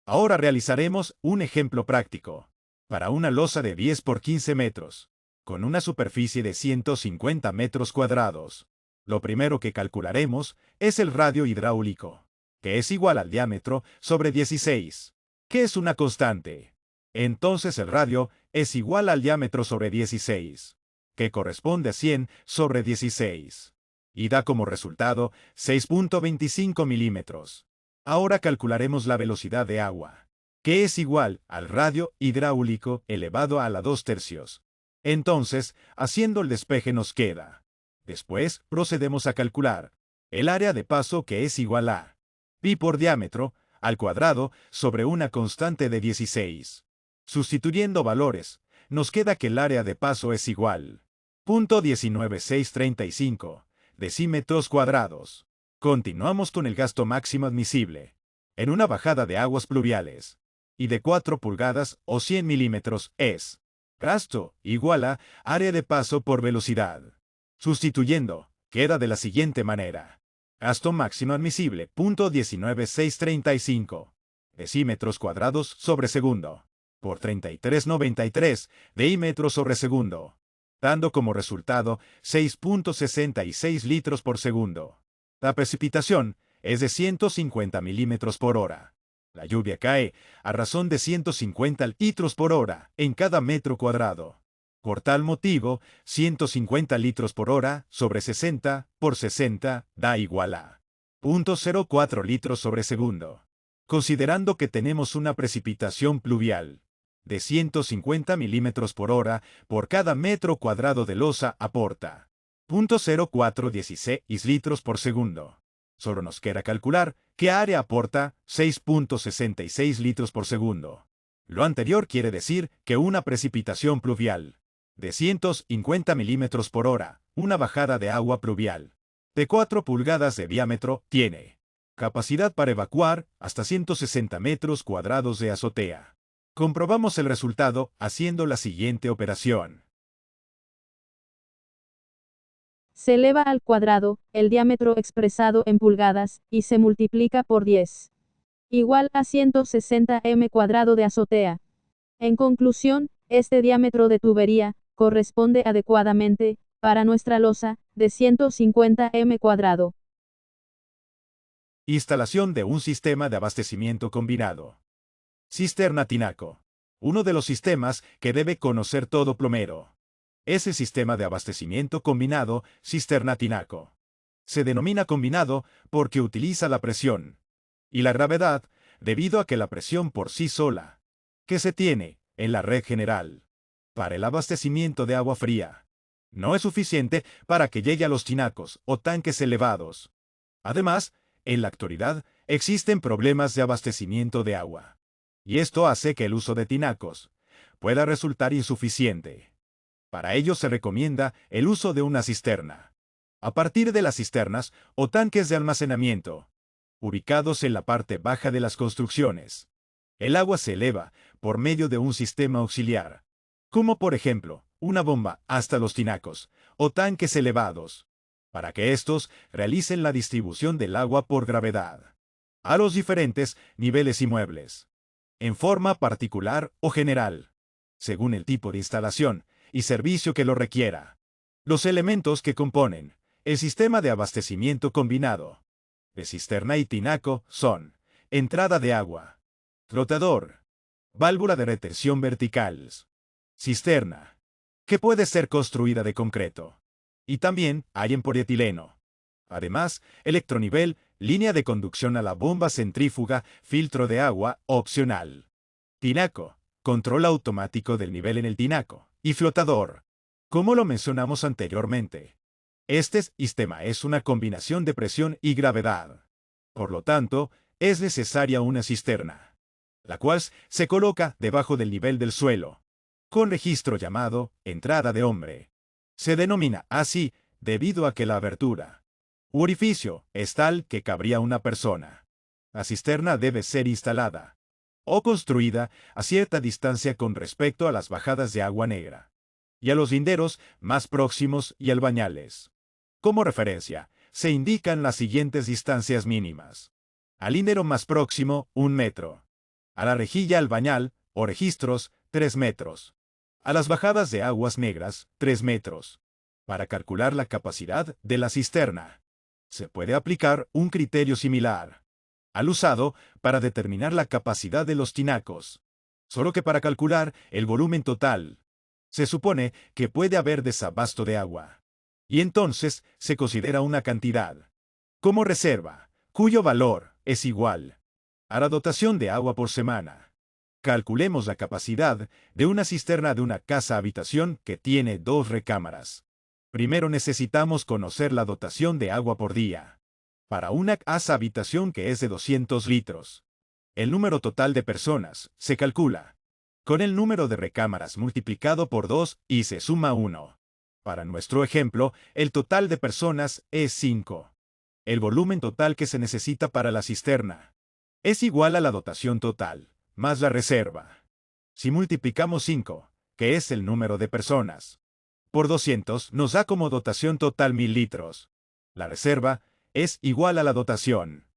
Ahora realizaremos un ejemplo práctico para una losa de 10 por 15 metros, con una superficie de 150 metros cuadrados. Lo primero que calcularemos es el radio hidráulico, que es igual al diámetro sobre 16, que es una constante. Entonces el radio es igual al diámetro sobre 16, que corresponde a 100 sobre 16, y da como resultado 6.25 milímetros. Ahora calcularemos la velocidad de agua, que es igual al radio hidráulico elevado a la 2/3. Entonces, haciendo el despeje nos queda. Después, procedemos a calcular el área de paso, que es igual a pi por diámetro al cuadrado sobre una constante de 16. Sustituyendo valores, nos queda que el área de paso es igual a 19635 decímetros cuadrados. Continuamos con el gasto máximo admisible en una bajada de aguas pluviales y de 4 pulgadas o 100 milímetros es gasto igual a área de paso por velocidad. Sustituyendo, queda de la siguiente manera. Gasto máximo admisible, 19635 decímetros cuadrados sobre segundo, por 3393 decímetros sobre segundo, dando como resultado 6.66 litros por segundo. La precipitación es de 150 milímetros por hora. La lluvia cae a razón de 150 litros por hora en cada metro cuadrado. Por tal motivo, 150 litros por hora sobre 60 por 60 da igual a 0.04 litros sobre segundo. Considerando que tenemos una precipitación pluvial de 150 milímetros por hora por cada metro cuadrado de losa, aporta 0.0416 litros por segundo. Solo nos queda calcular qué área aporta 6.66 litros por segundo. Lo anterior quiere decir que una precipitación pluvial de 150 milímetros por hora, una bajada de agua pluvial de 4 pulgadas de diámetro, tiene capacidad para evacuar hasta 160 metros cuadrados de azotea. Comprobamos el resultado haciendo la siguiente operación. Se eleva al cuadrado el diámetro expresado en pulgadas y se multiplica por 10. Igual a 160 m cuadrado de azotea. En conclusión, este diámetro de tubería corresponde adecuadamente para nuestra losa de 150 m cuadrado. Instalación de un sistema de abastecimiento combinado. Cisterna tinaco. Uno de los sistemas que debe conocer todo plomero. Es el sistema de abastecimiento combinado cisterna tinaco. Se denomina combinado porque utiliza la presión y la gravedad debido a que la presión por sí sola, que se tiene en la red general para el abastecimiento de agua fría, no es suficiente para que llegue a los tinacos o tanques elevados. Además, en la actualidad existen problemas de abastecimiento de agua, y esto hace que el uso de tinacos pueda resultar insuficiente. Para ello se recomienda el uso de una cisterna. A partir de las cisternas o tanques de almacenamiento, ubicados en la parte baja de las construcciones, el agua se eleva por medio de un sistema auxiliar, como por ejemplo, una bomba hasta los tinacos o tanques elevados, para que estos realicen la distribución del agua por gravedad a los diferentes niveles inmuebles, en forma particular o general, según el tipo de instalación y servicio que lo requiera. Los elementos que componen el sistema de abastecimiento combinado de cisterna y tinaco son entrada de agua, flotador, válvula de retención verticales, cisterna, que puede ser construida de concreto, y también hay en polietileno. Además, electronivel, línea de conducción a la bomba centrífuga, filtro de agua, opcional. Tinaco, control automático del nivel en el tinaco, y flotador. Como lo mencionamos anteriormente, este sistema es una combinación de presión y gravedad. Por lo tanto, es necesaria una cisterna, la cual se coloca debajo del nivel del suelo, con registro llamado entrada de hombre. Se denomina así debido a que la abertura u orificio es tal que cabría una persona. La cisterna debe ser instalada o construida a cierta distancia con respecto a las bajadas de agua negra y a los linderos más próximos y albañales. Como referencia, se indican las siguientes distancias mínimas. Al lindero más próximo, 1 metro. A la rejilla albañal, o registros, 3 metros. A las bajadas de aguas negras, 3 metros. Para calcular la capacidad de la cisterna, se puede aplicar un criterio similar al usado para determinar la capacidad de los tinacos. Solo que para calcular el volumen total, se supone que puede haber desabasto de agua. Y entonces se considera una cantidad como reserva, cuyo valor es igual a la dotación de agua por semana. Calculemos la capacidad de una cisterna de una casa-habitación que tiene 2 recámaras. Primero necesitamos conocer la dotación de agua por día. Para una casa-habitación que es de 200 litros. El número total de personas se calcula con el número de recámaras multiplicado por 2 y se suma 1. Para nuestro ejemplo, el total de personas es 5. El volumen total que se necesita para la cisterna es igual a la dotación total, más la reserva. Si multiplicamos 5, que es el número de personas, por 200 nos da como dotación total 1000 litros. La reserva es igual a la dotación,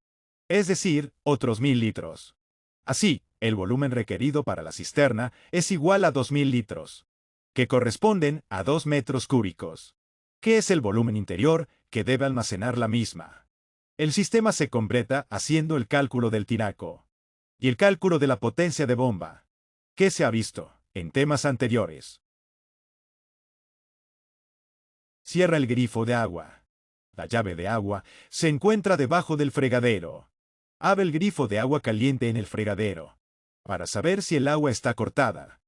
es decir, otros 1000 litros. Así, el volumen requerido para la cisterna es igual a 2000 litros, que corresponden a 2 metros cúbicos, que es el volumen interior que debe almacenar la misma. El sistema se completa haciendo el cálculo del tinaco y el cálculo de la potencia de bomba, que se ha visto en temas anteriores. Cierra el grifo de agua. La llave de agua se encuentra debajo del fregadero. Abre el grifo de agua caliente en el fregadero para saber si el agua está cortada.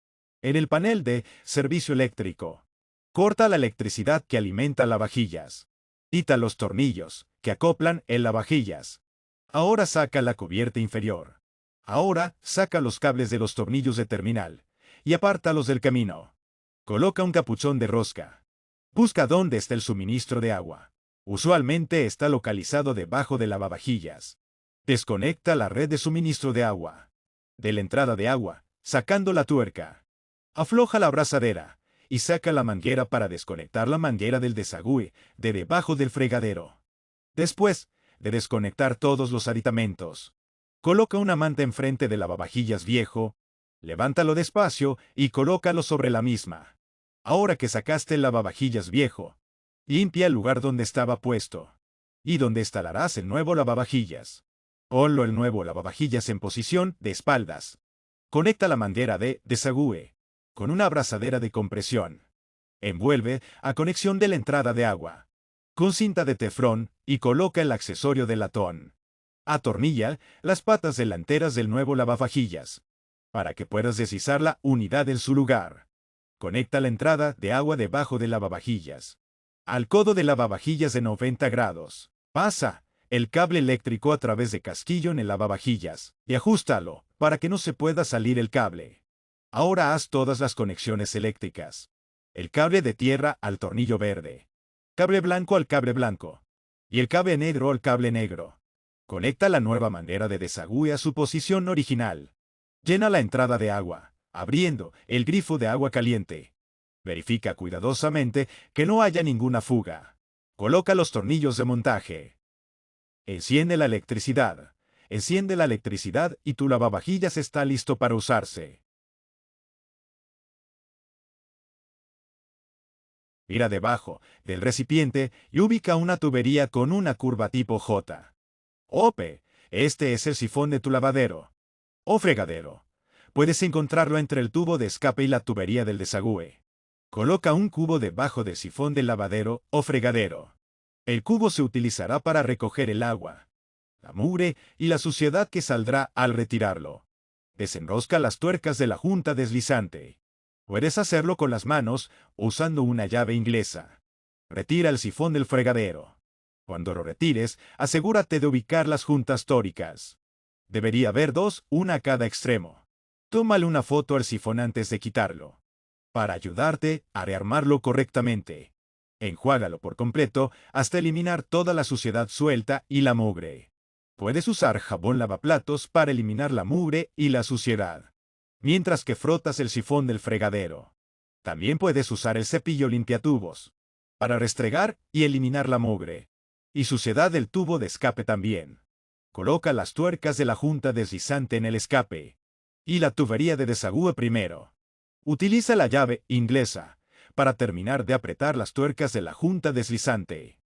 En el panel de servicio eléctrico, corta la electricidad que alimenta lavavajillas. Quita los tornillos que acoplan el lavavajillas. Ahora saca la cubierta inferior. Ahora saca los cables de los tornillos de terminal y apártalos del camino. Coloca un capuchón de rosca. Busca dónde está el suministro de agua. Usualmente está localizado debajo de lavavajillas. Desconecta la red de suministro de agua de la entrada de agua, sacando la tuerca. Afloja la abrazadera y saca la manguera para desconectar la manguera del desagüe de debajo del fregadero. Después de desconectar todos los aditamentos, coloca una manta enfrente del lavavajillas viejo, levántalo despacio y colócalo sobre la misma. Ahora que sacaste el lavavajillas viejo, limpia el lugar donde estaba puesto y donde instalarás el nuevo lavavajillas. Ponlo el nuevo lavavajillas en posición de espaldas. Conecta la manguera de desagüe con una abrazadera de compresión. Envuelve a conexión de la entrada de agua con cinta de teflón y coloca el accesorio de latón. Atornilla las patas delanteras del nuevo lavavajillas para que puedas deslizar la unidad en su lugar. Conecta la entrada de agua debajo del lavavajillas al codo del lavavajillas de 90 grados. Pasa el cable eléctrico a través de casquillo en el lavavajillas y ajústalo para que no se pueda salir el cable. Ahora haz todas las conexiones eléctricas. El cable de tierra al tornillo verde. Cable blanco al cable blanco. Y el cable negro al cable negro. Conecta la nueva manera de desagüe a su posición original. Llena la entrada de agua, abriendo el grifo de agua caliente. Verifica cuidadosamente que no haya ninguna fuga. Coloca los tornillos de montaje. Enciende la electricidad. Enciende la electricidad y tu lavavajillas está listo para usarse. Mira debajo del recipiente y ubica una tubería con una curva tipo J. Ope, este es el sifón de tu lavadero o fregadero. Puedes encontrarlo entre el tubo de escape y la tubería del desagüe. Coloca un cubo debajo del sifón del lavadero o fregadero. El cubo se utilizará para recoger el agua, la mugre y la suciedad que saldrá al retirarlo. Desenrosca las tuercas de la junta deslizante. Puedes hacerlo con las manos o usando una llave inglesa. Retira el sifón del fregadero. Cuando lo retires, asegúrate de ubicar las juntas tóricas. Debería haber dos, una a cada extremo. Tómale una foto al sifón antes de quitarlo. Para ayudarte a rearmarlo correctamente. Enjuágalo por completo hasta eliminar toda la suciedad suelta y la mugre. Puedes usar jabón lavaplatos para eliminar la mugre y la suciedad, mientras que frotas el sifón del fregadero. También puedes usar el cepillo limpiatubos para restregar y eliminar la mugre y suciedad del tubo de escape también. Coloca las tuercas de la junta deslizante en el escape y la tubería de desagüe primero. Utiliza la llave inglesa para terminar de apretar las tuercas de la junta deslizante.